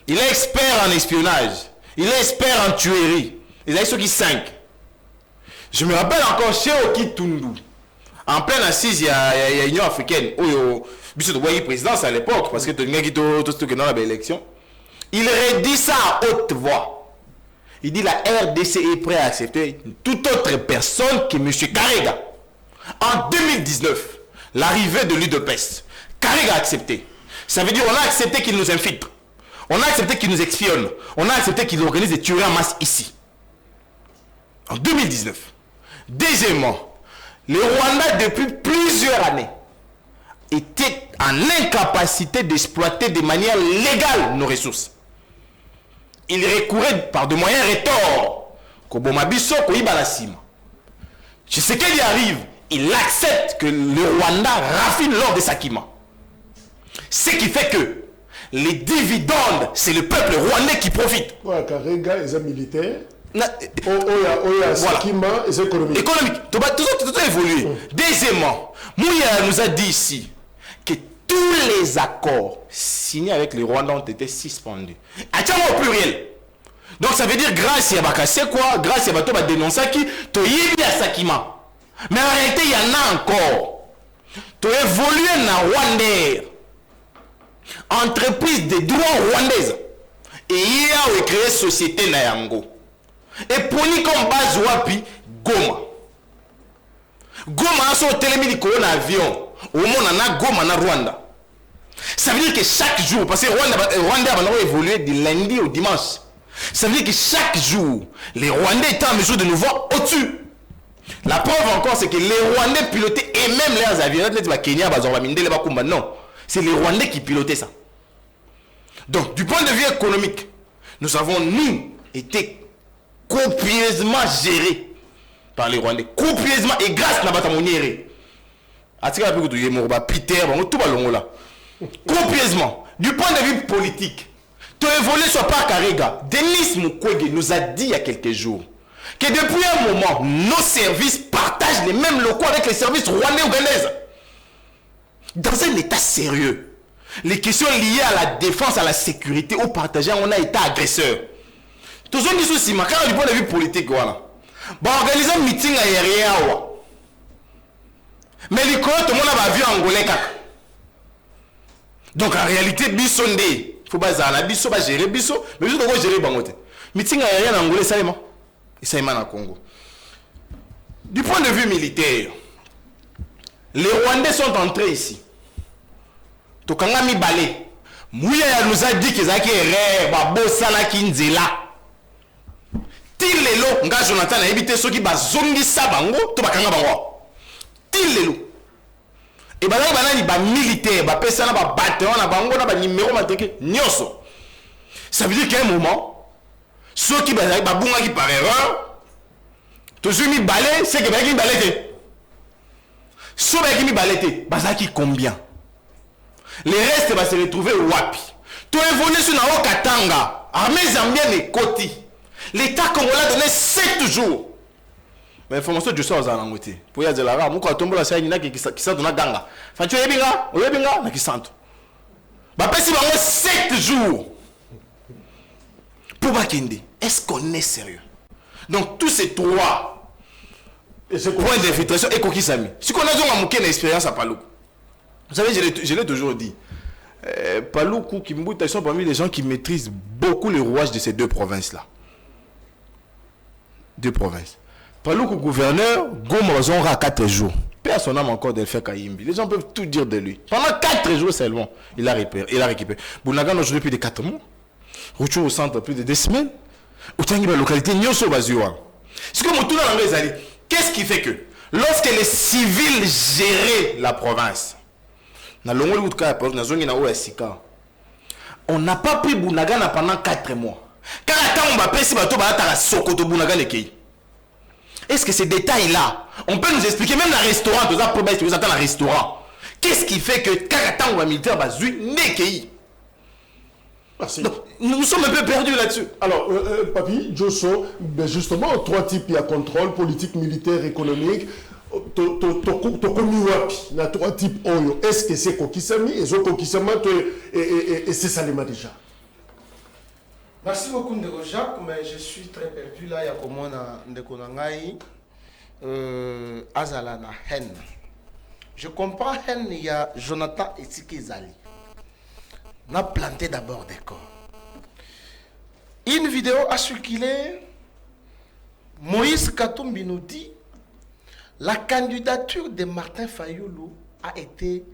Il est expert en espionnage. Il est expert en tuerie. Il a ceux qui 5. Je me rappelle encore chez Oki Tundu. En pleine assise, il y a l'Union africaine. Où il y a présidence à l'époque. Parce que tout le monde dans la élection. Il redit ça à haute voix. Il dit la RDC est prête à accepter toute autre personne que M. Karega. En 2019. L'arrivée de l'UDPS, Karega a accepté. Ça veut dire qu'on a accepté qu'il nous infiltre. On a accepté qu'il nous espionne. On a accepté qu'il organise des tueries en masse ici. En 2019. Deuxièmement, le Rwanda, depuis plusieurs années, était en incapacité d'exploiter de manière légale nos ressources. Il recourait par des moyens rétors. Kobomabiso, Koibalasima. Je sais qu'il y arrive. Il accepte que le Rwanda raffine l'or de Sakima. Ce qui fait que les dividendes, c'est le peuple rwandais qui profite. Ouais, Karega, les militaires. Voilà. Sakima, et économique. Économique. Tout a évolué. Deuxièmement, Mouya nous a dit ici que tous les accords signés avec les Rwandais ont été suspendus. Atiamo au pluriel. Donc ça veut dire grâce à Bakase quoi, grâce à Bato va dénoncer qui, to yibi à Sakima. Mais en réalité, il y en a encore. Tu évolues dans Rwanda, entreprise de droits rwandaises. Et il y a créé société na yango. Et pour nous comme base wapi, Goma. Goma a son télémini un avion. Au monde on a Goma na Rwanda. Ça veut dire que chaque jour, parce que Rwanda va évoluer du lundi au dimanche. Ça veut dire que chaque jour, les Rwandais étaient en mesure de nous voir au-dessus. La preuve encore, c'est que les Rwandais pilotaient et même leurs avions. Non, c'est les Rwandais qui pilotaient ça. Donc, du point de vue économique, nous avons, nous, été copieusement gérés par les Rwandais. Copieusement et grâce à la bataille. Copieusement. Du point de vue politique, tu évolues sur par Karega. Denis Mukwege nous a dit il y a quelques jours que depuis un moment, nos services partagent les mêmes locaux avec les services rwandais ougandais. Dans un état sérieux, les questions liées à la défense, à la sécurité, au partage, on a été agresseur. Tout ce qui est souci, du point de vue politique, voilà. Bon, organiser un meeting aérien, mais les colons, tout le monde a vu angolais. Donc en réalité, bisonde, il faut pas gérer biso, mais juste de gérer bangote. Meeting aérien en angolais, ça est moi. Et ça est mal en Congo. Du point de vue militaire, les Rwandais sont entrés ici. Tokangami Balé. Mouya nous a dit qu'ils ont erreur, Babo Sala Kinzela. Tilelo, nga Jonathan a évité ceux qui bazongi sabango, to bakanga bango. Tilelo. Et bazali banani ba militaire, ba pesana ba bataillon na bango na ba numéro mateke nyoso. Ça veut dire qu'à un moment, ceux qui bazali ba bunga qui par erreur, toujours mi balé, c'est que bazali balé. Ceux qui mi balé, bazali combien? Les restes va se retrouver au wapi. Tu évolues sur la Katanga, armée zambienne et Koti. L'État congolais a donné 7 jours. Mais l'information de ça, on a dit. Pour y aller là, moi, quand on voit la scène, qui s'en donne à Ganga. Enfin, tu es bien, qui s'en. Bah, si on a 7 jours. Pour Bakinde, est-ce qu'on est sérieux? Donc, tous ces trois points d'infiltration et Koki Sami. Si on a une expérience à Palou. Vous savez, je l'ai toujours dit. Paloukou, Kimbuta, ils sont parmi les gens qui maîtrisent beaucoup les rouages de ces deux provinces-là. Deux provinces. Paloukou, gouverneur, Goma, ils ont 4 jours. Personne n'a encore de faire Kayimbi. Les gens peuvent tout dire de lui. Pendant 4 jours seulement, il a récupéré. Bounagan, aujourd'hui, plus de 4 mois. Rouchou au centre, plus de 2 semaines. Autant que la localité, Nyoso Bazioua. C'est comme tout dans l'anglais, qu'est-ce qui fait que, lorsque les civils géraient la province, on n'a pas pris Bounagana pendant 4 mois. Car attends, on va passer à Sokoto Bounagana. Est-ce que ces détails-là, on peut nous expliquer, même dans le restaurant, vous attendez un restaurant. Qu'est-ce qui fait que Karatam ou un militaire Bazui n'est qu'y? Nous sommes un peu perdus là-dessus. Alors, Papi, Josso, ben justement, 3 types, il y a contrôle, politique, militaire, économique. Il y a 3 types. Est-ce que c'est Kokisami? Et c'est Salema déjà. Merci beaucoup Ndeko Jacques, mais je suis très perdu là. Il y a comment Ndeko Nangai Azala na haine. Je comprends haine, il y a Jonathan et Zali. On a planté d'abord des corps. Une vidéo a circulé. Moïse Katumbi nous dit la candidature de Martin Fayoulou a été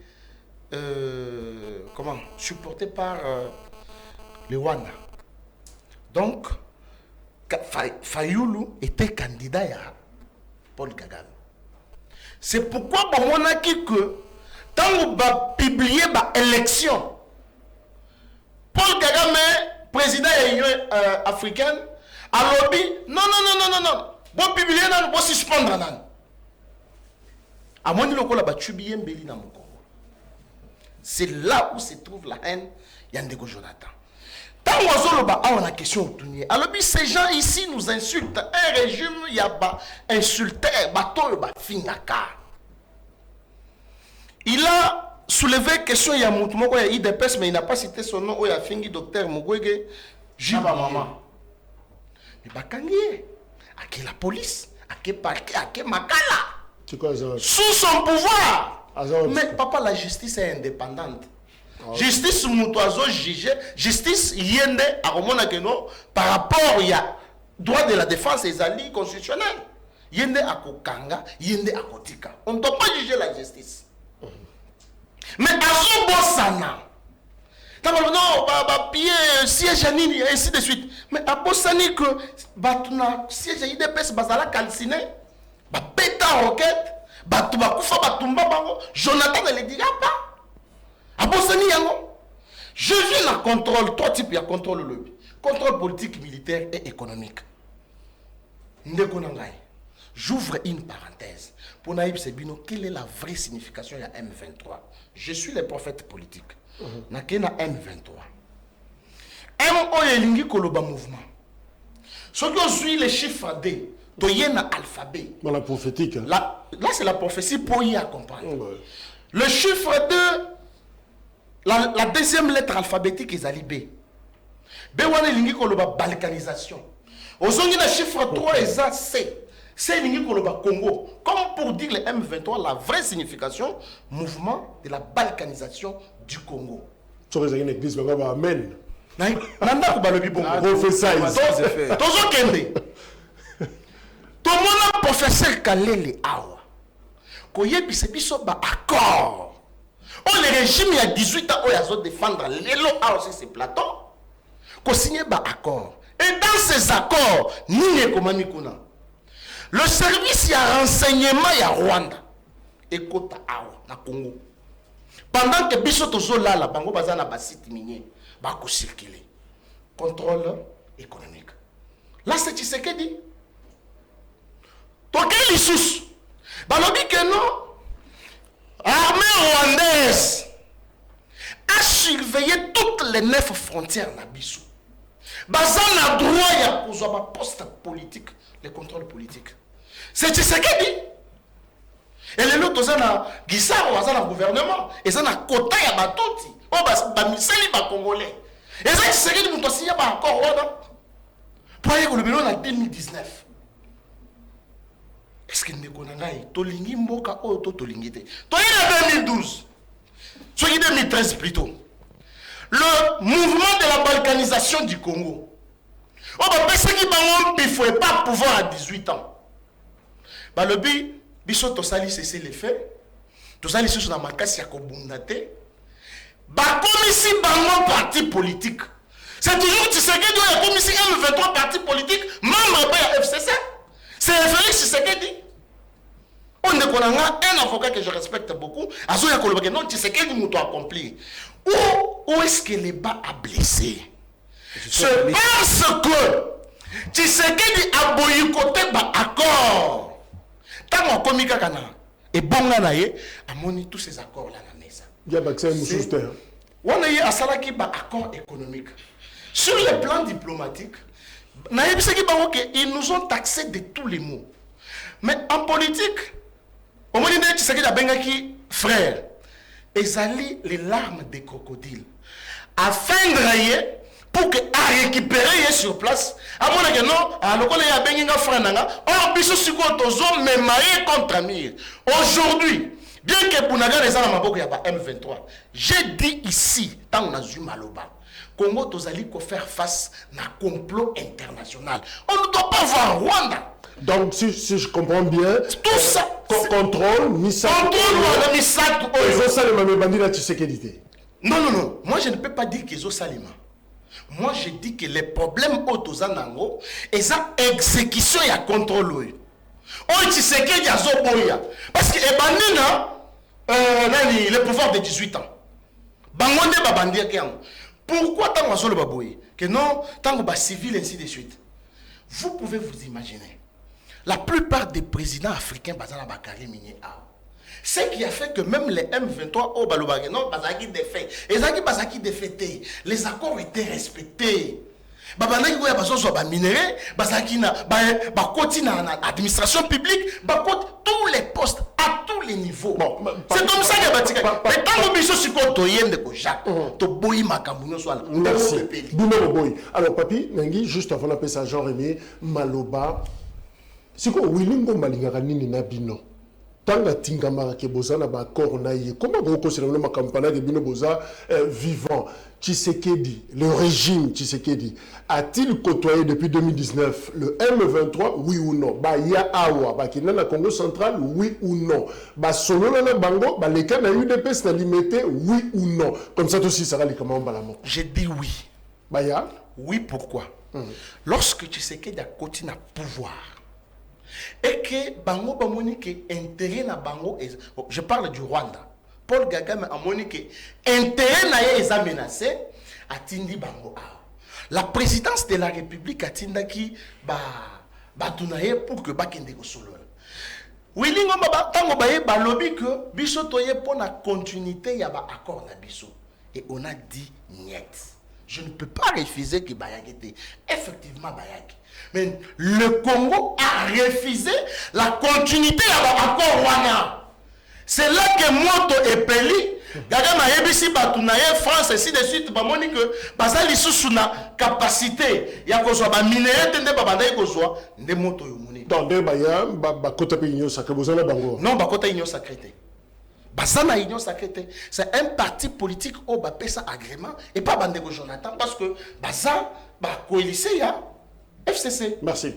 supportée par le Rwanda. Donc, Fayoulou était candidat à Paul Kagame. C'est pourquoi on a dit que quand on va publier l'élection, Paul Kagame, président de l'Union africaine, a lobby, non. Bon publier, bon suspendre. À mon niveau, c'est là où se trouve la haine Yandego Jonathan. Tant qu'on a question autour, alors ces gens ici nous insultent. Un régime, il y a insulté, il a soulevé question, il y a Moutoumoko, il y a IDPS, mais il n'a pas cité son nom, il y a Fingi, docteur Mugwege, maman. Mais Bakangi, à qui la police, à qui parquet, à qui Makala. Sous son pouvoir. Mais papa, la justice est indépendante. Justice Moutouazo jugé, justice yende à Romona Keno par rapport il y a droit de la défense et alliés constitutionnels. Yende à Kokanga, yende à Kotika. On ne doit pas juger la justice. Mais à Bosana, non, pied, siège Nini, et ainsi de suite. Mais à Bosani que Batuna, siège IDPS, Bazala calciné, Beta roquette, Batouba Koufa, Batumba Bango, Jonathan ne le dira pas. À Bosani Yango, je viens à contrôle, 3 types, il y a contrôle le lobby. Contrôle politique, militaire et économique. Ndeko Nangai, j'ouvre une parenthèse. Pour Naïb Sebino, quelle est la vraie signification de la M23? Je suis le prophète politique. Nakena M23. M.O. Elingi Koloba mouvement. Ce que suit les chiffres D, Toyena alphabet. Dans la prophétique. Hein. Là c'est la prophétie pour y accompagner. Ouais. Le chiffre 2, la deuxième lettre alphabétique est B. B1 Elingi Koloba balkanisation. Aujourd'hui, le chiffre 3 est C. C'est Elingi Koloba Congo. Comme pour dire le M23, la vraie signification, mouvement de la balkanisation du Congo. Tu as une église, amen. Nanda Kubalobi Bongo. Professeur. Tozo Kende. Tout le monde a professeur Kalele Awa. Koyebi se biso ba accord. Oh, le régime il y a 18 ans, il y a défendre l'élo sur ces plateaux. Qu'on signe ba accord. Et dans ces accords, ni Komami Kuna, le service y a renseignement y a Rwanda et Kota Awa na Congo. Pendant que biso tozo là la bango baza na ba site minier ba ko circuler. Contrôle économique. Là c'est Tshisekedi. Toke lisusu. Balobi que non. Armée rwandaise a surveillé toutes les 9 frontières na biso. Baza na droit ya kozwa ba poste politique, les contrôles politiques. C'est Tshisekedi. Et les autres, ils ont Guissard, ils ont un gouvernement, ils ont un quota ya batoti, ba miseli ba congolais. Et ça Tshisekedi muto signé ba accord wana. Pour aller ko le bilan en 2019. Est-ce que ndeko na ngai tolingi mboka oyo to tolingi te? To en 2012. Soit 2013 plutôt. Le mouvement de la balkanisation du Congo. On va penser qu'il ne faut pas pouvoir à 18 ans. Bah, le but, biso tosali cesser les faits. Tosali sur la makasi ya kobundate. Bah, comme ici, bango parti politique. C'est toujours Tshisekedi qui a commis ici 23 partis politiques, membre de FCC. C'est Félix Tshisekedi. On est un avocat que je respecte beaucoup. Azoya Kolobake, non, Tshisekedi m'a accompli. Où est-ce que les bas a blessé? C'est parce que Tshisekedi a boycotté l'accord. Tant qu'on commis kakana et bon naye a moni tous ces accords là na mesa. Il y a accès à Moussouster. On a eu à salaki ba accord économique. Sur le plan diplomatique, ils nous ont taxé de tous les mots. Mais en politique, au moment où Tshisekedi a bengaki frère, ils allaient les larmes des crocodiles afin de rayer pour que à récupérer sur place. À mon avis non, alors qu'on a bengi frère nanga, on biso siko tozo mais maillé contre Amir. Aujourd'hui, bien que Bounaga les a maboko ya ba M23, j'ai dit ici tant on a eu Maloba. Congo tozali ko faire face à un complot international. On ne doit pas voir Rwanda. Donc, si je comprends bien, tout ça, contrôle, Misato. Contrôle, Misato. Non, non, non. Moi, je ne peux pas dire qu'ils ont salima. Moi, je dis que les problèmes autosanango, et ça, exécution et contrôle. On Tshisekedi a zoboya. Parce que le pouvoir de 18 ans. Bangonde babandia kiango. Pourquoi tant que le baboye? Que non, tant que civil, ainsi de suite. Vous pouvez vous imaginer. La plupart des présidents africains basés dans Bakary Minier. Ce qui a fait que même les M23 au Balobagé, non, Bazaki défait. Et Bazaki défait. Les accords étaient respectés. Babana qui a besoin de minerais, Bazaki na, Bakoti na administration publique, Bakoti tous les postes à tous les niveaux. Bon, c'est comme ça que Batika. Mais tant que Bisso Siko Toyen de Kojak, to boy Makambuno soit là. Merci. Alors, papi, Nengi, juste avant d'appeler ça Jean-Rémy, Maloba. C'est quoi Willingo Malingaranini Nabino? Tant que Tingamara qui bosa na ba cornaye, comment vous considérez ma campagne de Bino Boza vivant? Tshisekedi, le régime Tshisekedi, a-t-il côtoyé depuis 2019 le M23, oui ou non? Ba ya awa, ba kinana Congo central, oui ou non? Ba solo na bango, ba les cas na UDPS na limité, oui ou non? Comme ça aussi, ça va les comment balamo. J'ai dit oui. Ba ya? Oui, pourquoi? Lorsque Tshisekedi a continué à pouvoir, et que bango bamoni que intérêt na bango, je parle du Rwanda. Paul Kagame a moni que intérêt na ye est menacé, a tindi bango. La présidence de la République a tindaki tunaye pour que bakende ko solo. Willingo tango baye balobi que biso toye pour la continuité ya ba accord na biso. Et on a dit niet. Je ne peux pas refuser que Bayagete. Effectivement, Bayag. Mais le Congo a refusé la continuité de l'accord Wana. C'est là que Moto et Peli, Gagama Ebisi Batounaye, France, ainsi de suite, Bamoni que Bazali sous na capacité, Yakozwa, Minéa, Tende Babanda Kozwa, des Moto Yomuni. Dans deux Bayam, Bakota Pignon Sacré, vous avez Bango. Non, Bakota Union Sacrée. Bazana Union Sacrée, c'est un parti politique au Bapesa agrément et pas Bandego Jonathan parce que Bazan, coalition, FCC. Merci.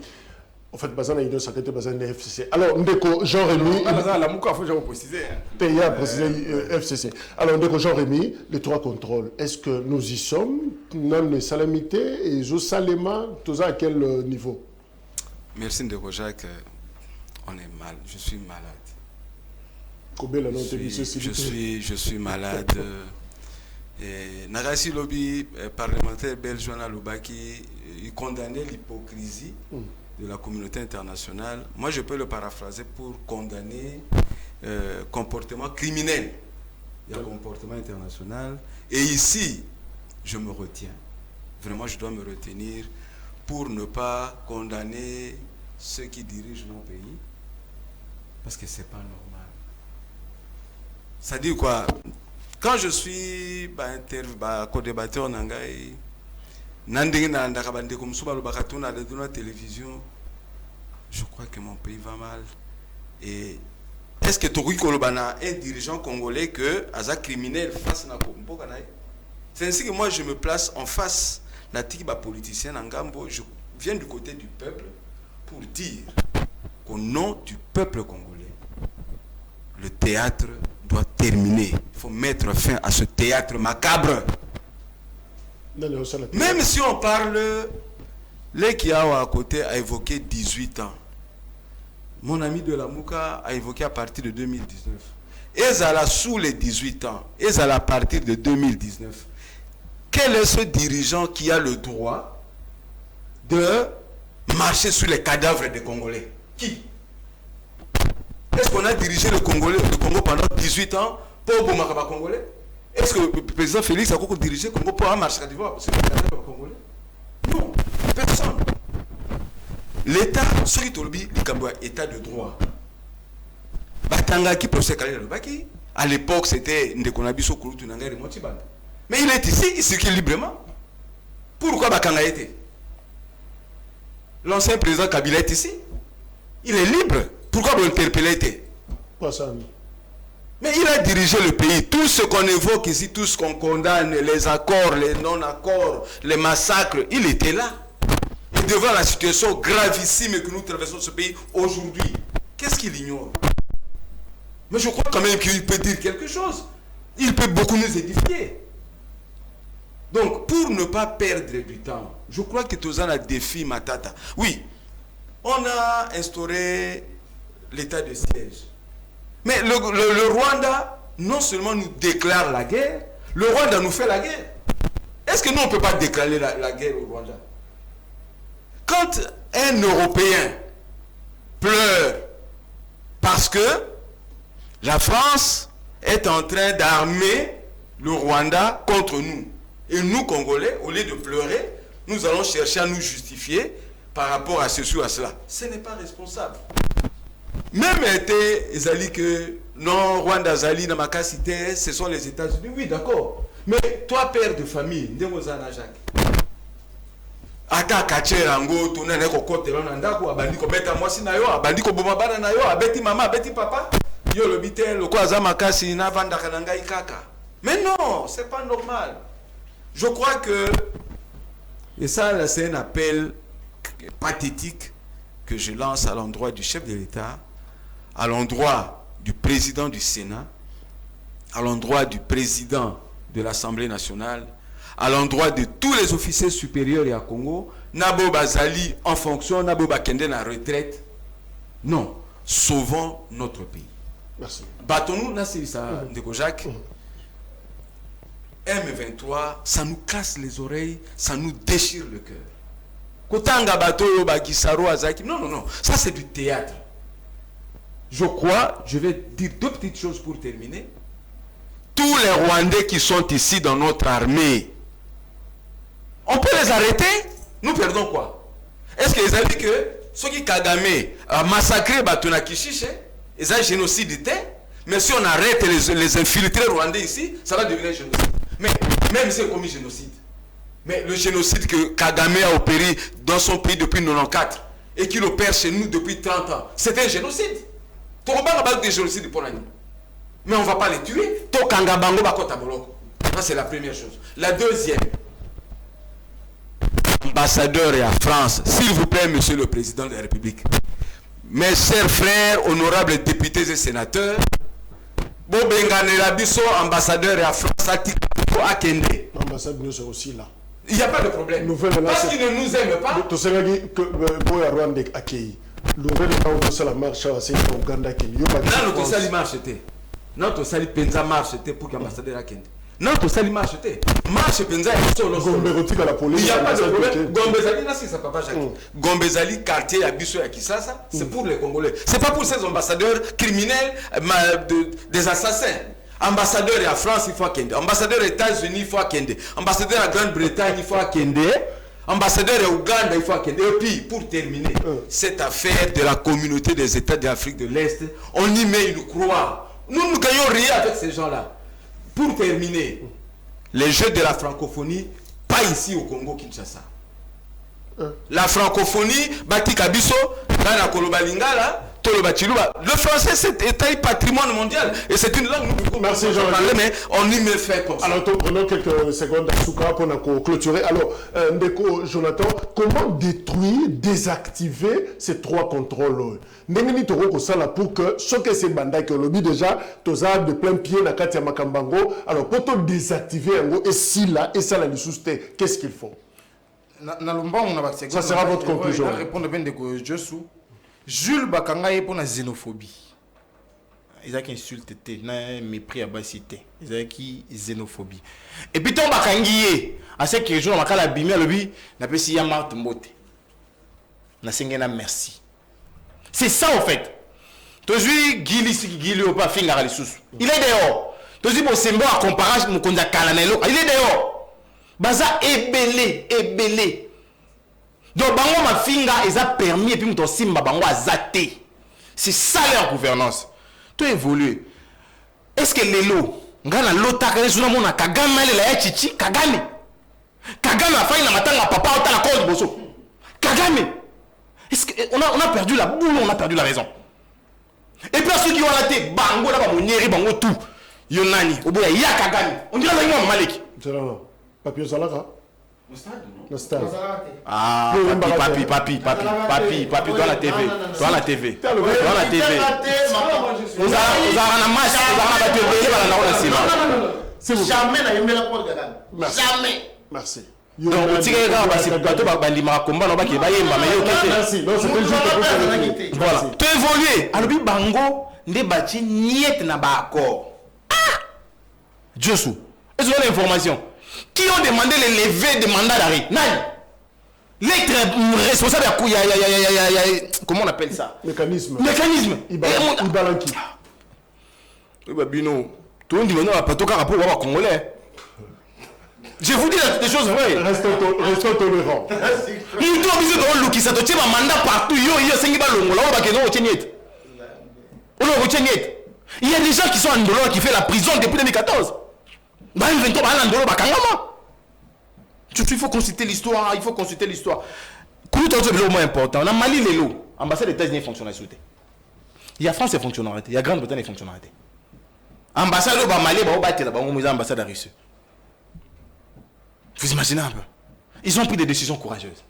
En fait, Bazan a une sacrée Bazan FCC. Alors, Ndeko Jean-Rémy. La Mouka, il faut que je préciser. Pays à préciser FCC. Alors, Ndeko Jean-Rémy, les 3 contrôles, est-ce que nous y sommes? Dans les salamités et les salema, tout ça à quel niveau? Merci Ndeko Jacques. On est mal. Je suis malade. Je suis malade. Nagasi Lobby, parlementaire belge, il condamnait l'hypocrisie de la communauté internationale. Moi, je peux le paraphraser pour condamner comportement criminel. Il y a un comportement international. Et ici, je me retiens. Vraiment, je dois me retenir pour ne pas condamner ceux qui dirigent nos pays. Parce que ce n'est pas normal. Ça dit quoi? Quand je suis co-débatteur en Nangaï, télévision, je crois que mon pays va mal. Et est-ce que Togi Kolobana est un dirigeant congolais que Aza criminel face à c'est ainsi que moi je me place en face de la politicien Ngambo. Je viens du côté du peuple pour dire qu'au nom du peuple congolais, le théâtre doit terminer. Il faut mettre fin à ce théâtre macabre. Même si on parle, les qui à côté a évoqué 18 ans. Mon ami de la Mouka a évoqué à partir de 2019. Ezala sous les 18 ans, Ezala à partir de 2019. Quel est ce dirigeant qui a le droit de marcher sur les cadavres des Congolais? Qui? Est-ce qu'on a dirigé le Congo pendant 18 ans pour Bomakaba Congolais? Est-ce que le président Félix a dirigé le Congo pour marcher sur les cadavres congolais? Non, personne. L'État, ce qui est l'État de droit. Batanga qui procède à l'époque, c'était Ndekonabiso Kouroutou Nangari Motibanda. Mais il est ici, il circule librement. Pourquoi Bakanga était? L'ancien président Kabila est ici. Il est libre. Pourquoi vous l'interpellez? Mais il a dirigé le pays. Tout ce qu'on évoque ici, tout ce qu'on condamne, les accords, les non-accords, les massacres, il était là. Et devant la situation gravissime que nous traversons ce pays aujourd'hui, qu'est-ce qu'il ignore? Mais je crois quand même qu'il peut dire quelque chose. Il peut beaucoup nous édifier. Donc, pour ne pas perdre du temps, je crois que Tozan a défi Matata. Oui, on a instauré l'état de siège. Mais le Rwanda, non seulement nous déclare la guerre, le Rwanda nous fait la guerre. Est-ce que nous, on ne peut pas déclarer la guerre au Rwanda? Quand un Européen pleure parce que la France est en train d'armer le Rwanda contre nous, et nous, Congolais, au lieu de pleurer, nous allons chercher à nous justifier par rapport à ceci ou à cela. Ce n'est pas responsable. Même Ezali que non, Rwanda Zali, Namaka Cité, ce sont les États-Unis. Oui, d'accord. Mais toi, père de famille, Ndemozana Jacques. Ata kache rango, tu n'es pas côté là, n'andako, abandi ko beta moi si na yo, abandi ko bomabana na yo, abeti maman, abeti papa. Yo le bité, le quoi Zamaka si na vanda kananga ikaka. Mais non, c'est pas normal. Je crois que, et ça, c'est un appel pathétique que je lance à l'endroit du chef de l'État, à l'endroit du président du Sénat, à l'endroit du président de l'Assemblée nationale, à l'endroit de tous les officiers supérieurs à Congo, Nabo Bazali en fonction, Nabo Bakende en retraite. Non, sauvons notre pays. Merci. Battons-nous, Ndeko Jacques. M23, ça nous casse les oreilles, ça nous déchire le cœur. Kotanga Bato, Bagisaro, Azaki. Non, non, non. Ça, c'est du théâtre. Je crois, je vais dire deux petites choses pour terminer. Tous les Rwandais qui sont ici dans notre armée, on peut les arrêter? Nous perdons quoi? Est-ce qu'ils ont dit que ceux qui Kagame a massacré Batuna Kishiche, ils ont génocide? Mais si on arrête les infiltrés rwandais ici, ça va devenir génocide. Mais même si c'est commis génocide. Mais le génocide que Kagame a opéré dans son pays depuis 1994 et qu'il opère chez nous depuis 30 ans, c'est un génocide. Des génocides pour l'année. Mais on ne va pas les tuer. Ça, c'est la première chose. La deuxième, ambassadeur et à France, s'il vous plaît, monsieur le président de la République, mes chers frères, honorables députés et sénateurs, ambassadeur et à France, L'ambassade nous est aussi là. il n'y a pas de problème. Parce qu'il ne nous aime pas. Tu sais que Boya Rwanda accueilli. L'Ouganda c'est la marche à Ouganda qui Non, notre sali marche était. Notre sali penza marche était pour qu'ambassadeur Akende. Notre sali marche était. Marche penza est solo. Il n'y a pas de problème. Gombezali, là c'est ça papa Jacques. Gombezali quartier à Bissau à Kisasa, c'est pour les Congolais. C'est pas pour ces ambassadeurs criminels des assassins. Ambassadeur à France, il faut Akende. Ambassadeur aux États-Unis, il faut Akende. Ambassadeur à Grande-Bretagne, il faut Akende. Ambassadeur à Ouganda, il faut Akende. Et puis, pour terminer, cette affaire de la communauté des États d'Afrique de l'Est, on y met une croix. Nous ne gagnons rien avec ces gens-là. Pour terminer, les Jeux de la francophonie, pas ici au Congo-Kinshasa. La francophonie, Bati Kabiso, Nana Koloba Lingala, le français c'est un patrimoine mondial et c'est une langue nous merci Jean parler, mais on y me fait comme ça. Alors prenons quelques secondes à Souka pour clôturer. Alors Ndeko Jonathan, comment détruire, désactiver ces 3 contrôles? N'engeni toko sala pour que ce que ces bandits qui ont déjà toza de plein pied na kati ya makambango. Alors pour te désactiver ngo et si là et ça la lisuste, qu'est-ce qu'il faut? Ça sera votre conclusion. Répondre bien de Josu. Jules Bakanga pour la xénophobie. Ils ont insulté, un mépris à basité. Ils ont qui xénophobie. Et puis ton Bakangiye, à ce que les gens ont la bimé à l'objet, n'a pas si y a marre de moté. N'a pas merci. C'est ça en fait. Toujours Guili au pas finir à l'issous. Il est dehors. Toujours pour sembo à comparer mon conda kalanelo. Il est dehors. Baza ébélé. Donc, bango ma finga, ils ont permis et puis mon simba bango a zaté. C'est ça leur gouvernance. Tu évolues. Est-ce que les lots, ngana lota kane suna mona kagame la ya chichi kagame. Kagame a failli na matanga papa au la cause bosso. Kagame. Est-ce que on a perdu la boule, on a perdu la raison. Et puis ceux qui ont raté bango là ba monieri bango tout. Yonani, oboya ya kagame. On dirait là moi Malek. C'est là non. Papier Zalaka. Le stade. Ah, papi, dans la TV. Dans la TV. Dans la TV. Vous avez un match, vous avez jamais n'a aimé la porte de Gagan. Jamais. Merci. Donc, si vous avez un bateau, Bandima combat, on va qu'il vaille, mais merci. Non, c'est juste pour voilà. Tu évolues. Alors, Bango, ne bâti niet na ba accord. Ah! Josu. Est-ce que vous avez l'information? Qui ont demandé le lever de mandat d'arrêt? Nani? Les responsables, comment on appelle ça? Mécanisme. Ibalanki. Oui, bah, Bino. Tout le monde dit maintenant, pas tout cas rapport au Congolais. Je vous dis des choses vraies. Restons tolérants. Nous sommes obligés de l'ouki, ça te tient un mandat partout. Il y a des gens qui sont en Ndolo qui fait la prison depuis 2014. Il faut consulter l'histoire, il faut consulter l'histoire. Le moins important, on a Mali les lots. Ambassade des États-Unis fonctionne. Il y a France et fonctionnalité, il y a Grande-Bretagne et fonctionnalité. Ambassade au Mali, il y a ambassade à Russie. Vous imaginez un peu? Ils ont pris des décisions courageuses.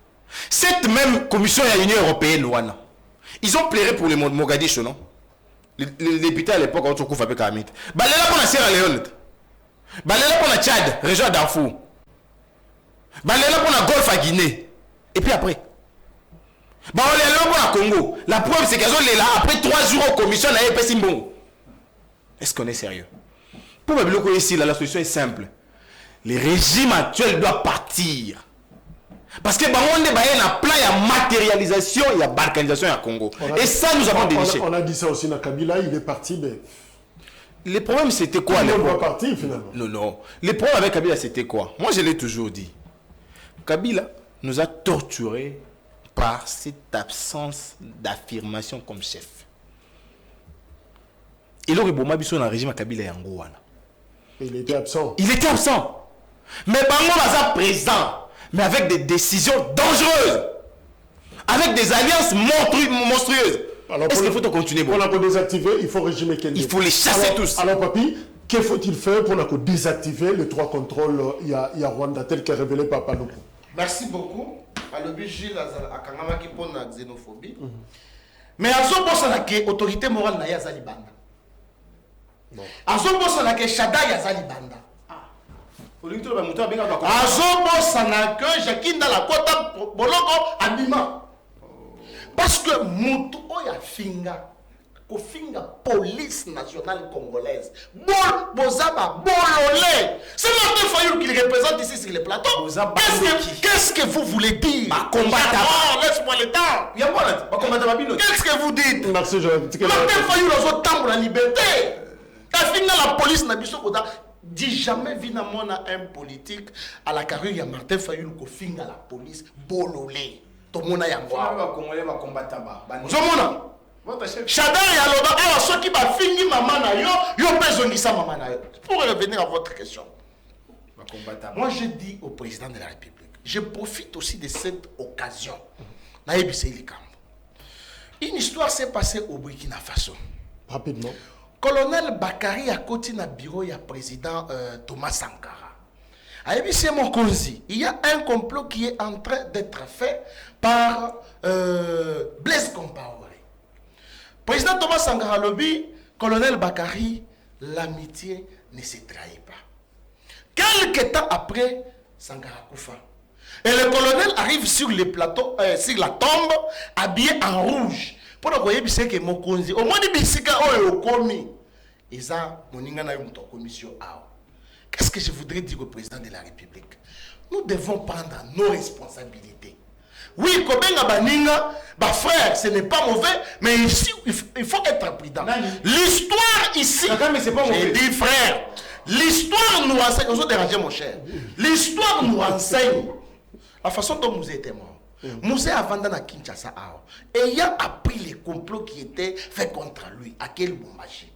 Cette même commission de l'Union européenne, ils ont plairé pour les Mogadiscio, non? Les députés à l'époque, on a fait Kamit. Là pour la Sierra Leone. Là pour la Tchad, région d'Arfour. Là pour la Golfe à Guinée. Et puis après. On est là pour la Congo. La preuve, c'est qu'ils sont là. Après 3 jours en commission, on a fait Simbon. Est-ce qu'on est sérieux? Pour me bloquer ici, la solution est simple. Le régime actuel doit partir. Parce que on est un plan, il y a matérialisation, il y a balkanisation au Congo. Et ça, nous avons déniché. On a dit ça aussi dans Kabila, il est parti, mais... Le problème, c'était quoi? Il doit partir, finalement. Non. Le problème avec Kabila, c'était quoi? Moi, je l'ai toujours dit. Kabila nous a torturés par cette absence d'affirmation comme chef. Et là, il y a un régime à Kabila et Angola. Il était absent. Mais Bango va présent, mais avec des décisions dangereuses, avec des alliances monstrueuses. Est-ce qu'il faut continuer? Pour la désactiver, il faut régimer Kennedy. Il faut les chasser tous. Alors, papi, que faut-il faire pour désactiver les 3 contrôles il y a Rwanda, tel que révélé par Paluku? Merci beaucoup. alobi Gilles akangamaki mpona xénophobie mais azobosana ke autorité morale na ye aza libanda azobosana ke Shaddai aza libanda azobosana ke Jakinda la kota boloko abima parce que mutu oyo afinga kofinga police nationale congolaise bozaba bololé c'est Martin Fayulu qui le représente ici sur le plateau. Qu'est-ce que vous voulez dire? Laisse-moi le temps. Qu'est-ce que vous dites? Merci, Martin Fayulu a la liberté. Tafinga la police na biso koda dit jamais vu na mona un politique à la carrière ya Martin Fayulu kofinga la police bololé. To mona yango. Ba congolais ba combattant ba. Zomona. Shaddai aloba awa soki ba fingi maman na yo bezongisa maman na yo. Pour revenir à votre question. Moi je dis au président de la République, je profite aussi de cette occasion. Une histoire s'est passée au Burkina Faso. Rapidement. Colonel Bakary a côté na bureau ya président Thomas Sankara. Aïbissé Mokonzi, il y a un complot qui est en train d'être fait par Blaise Compaoré. Président Thomas Sankara lobby, colonel Bakary, l'amitié ne se trahit pas. Quelques temps après, Sankara Koufa. Et le colonel arrive sur le plateau, sur la tombe, habillé en rouge. Pour que vous voyez que Mokonzi, au moins de Bissika, au komi. Et ça, mon ingana une commission. Qu'est-ce que je voudrais dire au président de la République? Nous devons prendre nos responsabilités. Oui, Kobenga Baninga, bah frère, ce n'est pas mauvais, mais ici, il faut être prudent. L'histoire ici, j'ai dit frère, l'histoire nous enseigne, nous déranger mon cher, l'histoire nous enseigne la façon dont nous étions morts. Nous avons dans Kinshasa, ayant appris les complots qui étaient faits contre lui, à quel Lubumbashi.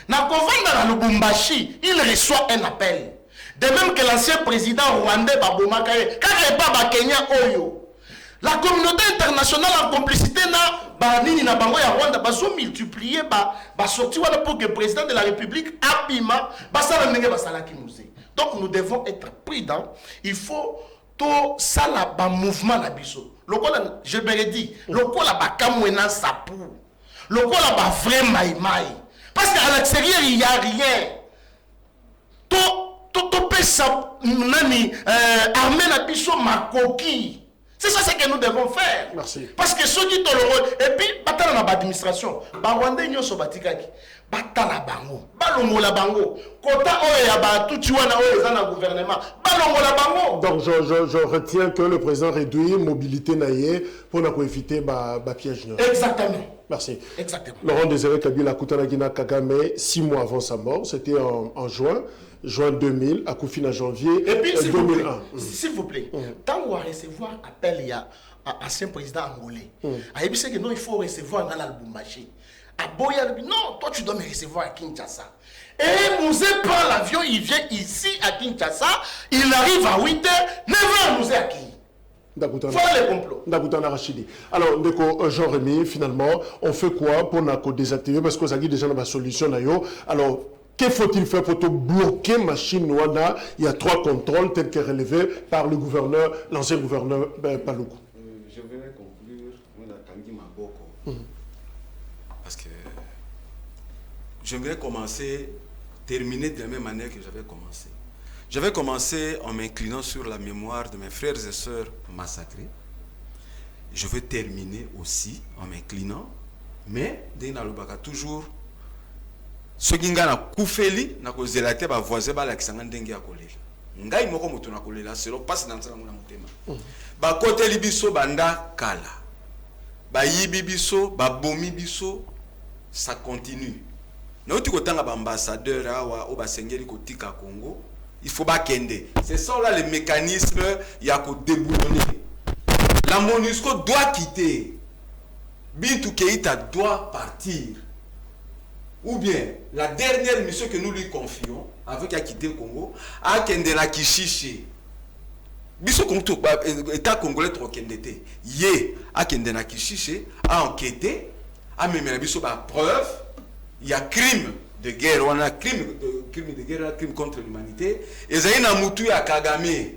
Dans Lubumbashi, il reçoit un appel. De même que l'ancien président rwandais Baboma Kaye, quand il n'est pas Kenya Oyo. La communauté internationale en complicité na bango ya Rwanda baso multiplier ba sorti wala pour que le président de la République abima basala ndenge basala ki musée. Donc nous devons être prudents. Il faut to sala ba mouvement na biso. Lokola je me redis, lokola ba kamwena sapu. Lokola ba vrai maïmaï. Parce qu'à l'extérieur il y a rien. To pesa nani armée na biso makoki. C'est ça que nous devons faire. Merci. Parce que ceux qui ont le rôle, et puis, batala na l'administration, Rwandais nyoso batikaki, batala bango, balongola bango, kota oya ba tuchiwana oya za na gouvernement, balongola bango. Donc je retiens que le président réduit mobilité naïe pour éviter ba piège. Exactement. Merci. Exactement. Laurent Désiré Kabila Kutanagina Kagame 6 mois avant sa mort, c'était en juin 2000, à Koufina janvier et puis, 2001. S'il vous plaît, tant qu'on va recevoir appel, il y a un ancien président angolais. Il dit que non, il faut recevoir dans l'Albumbashi. À Boya, non, toi tu dois me recevoir à Kinshasa. Et Mouzé prend l'avion, il vient ici à Kinshasa, il arrive à 8h, 9h, Mouzé à qui? Voilà le complot. Alors, Jean-Rémy, finalement, on fait quoi pour nous désactiver? Parce que ça dit déjà dans la solution. Alors, que faut-il faire pour te bloquer machine Ouana? Il y a 3 contrôles tels que relevés par le gouverneur, l'ancien gouverneur Paloukou. Je vais conclure parce que j'aimerais terminer de la même manière que j'avais commencé. J'avais commencé en m'inclinant sur la mémoire de mes frères et sœurs massacrés. Je vais terminer aussi en m'inclinant, mais toujours ce qui na kufeli na kozelate ba voisin ba lakisanga ndenge ya kolela ngai moko mutu na kolela selo passe dans nzanga na mutema ba kote libiso banda kala ba yibi biso ba bomi biso ça continue na uti kotanga ba ambassadeur awa o ba sengeli kotika Congo il faut ba kende c'est ça là le mécanisme ya ko déboulonner la MONUSCO doit quitter Bintou Keïta doit partir. Ou bien, la dernière mission que nous lui confions, avec à quitter le Congo, à Kendela Kishishi. Biso Kongo, État congolais trop kendete. Yé, à Kendela Kishishi, à enquêter, à même la biso ba preuve, il y a crime de guerre, on a crime de guerre, crime contre l'humanité. Et ça y a Moutou à Kagame.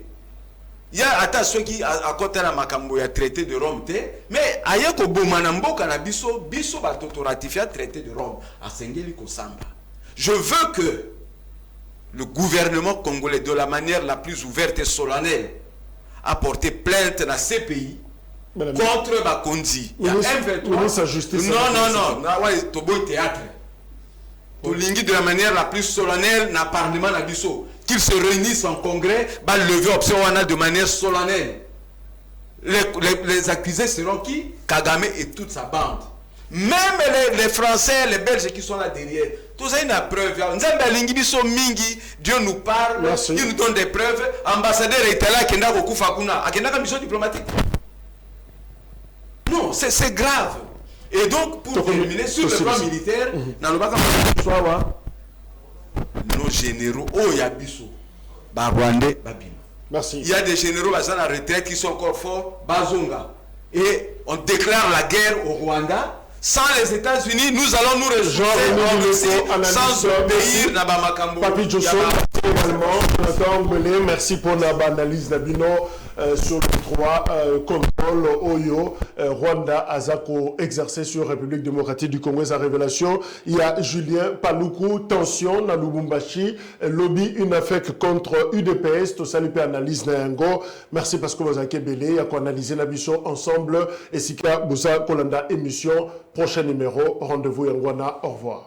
Il y a attention qui à côté la makambo ya traité de Rome mais aye ko bomana mboka na biso ba toto ratifier traité de Rome asengeli ko samba. Je veux que le gouvernement congolais de la manière la plus ouverte et solennelle a porté plainte dans ces pays contre Bakondi. Il y a M23. Non, na ouais to boy théâtre. To lingi de la manière la plus solennelle na parlement na biso. Qu'ils se réunissent en congrès, bah lever option de manière solennelle. Les accusés seront qui? Kagame et toute sa bande. Même les Français, les Belges qui sont là derrière. Tout ça, une preuve. Dieu nous parle, merci. Dieu nous donne des preuves. Ambassadeur était là, qui n'a beaucoup fakuna. A une mission diplomatique. Non, c'est grave. Et donc, pour terminer, sur le plan militaire, dans le bas nos généraux, oh Yabiso, Rwandais, Babima. Merci. Il y a des généraux à la retraite qui sont encore forts, Bazonga. Et on déclare la guerre au Rwanda. Sans les États-Unis, nous allons nous résoudre sans obéir à Bamakambo. Papi Josso, également, merci pour l'analyse d'Abino sur le 3 contrôle Oyo, Rwanda, Azako exercé sur République démocratique du Congo, sa révélation. Il y a Julien Paluku, tension dans Lubumbashi, lobby une affect contre UDPS, tout ça, analyse Nayango. Merci parce que vous avez belé, il y a qu'on analyser la mission ensemble. Et si vous avez Kolanda émission, prochain numéro, rendez-vous Yangwana, au revoir.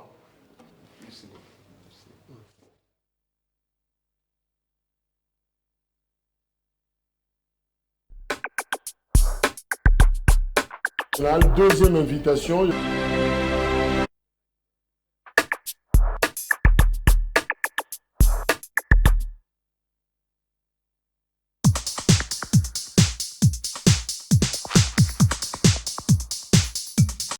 La deuxième invitation.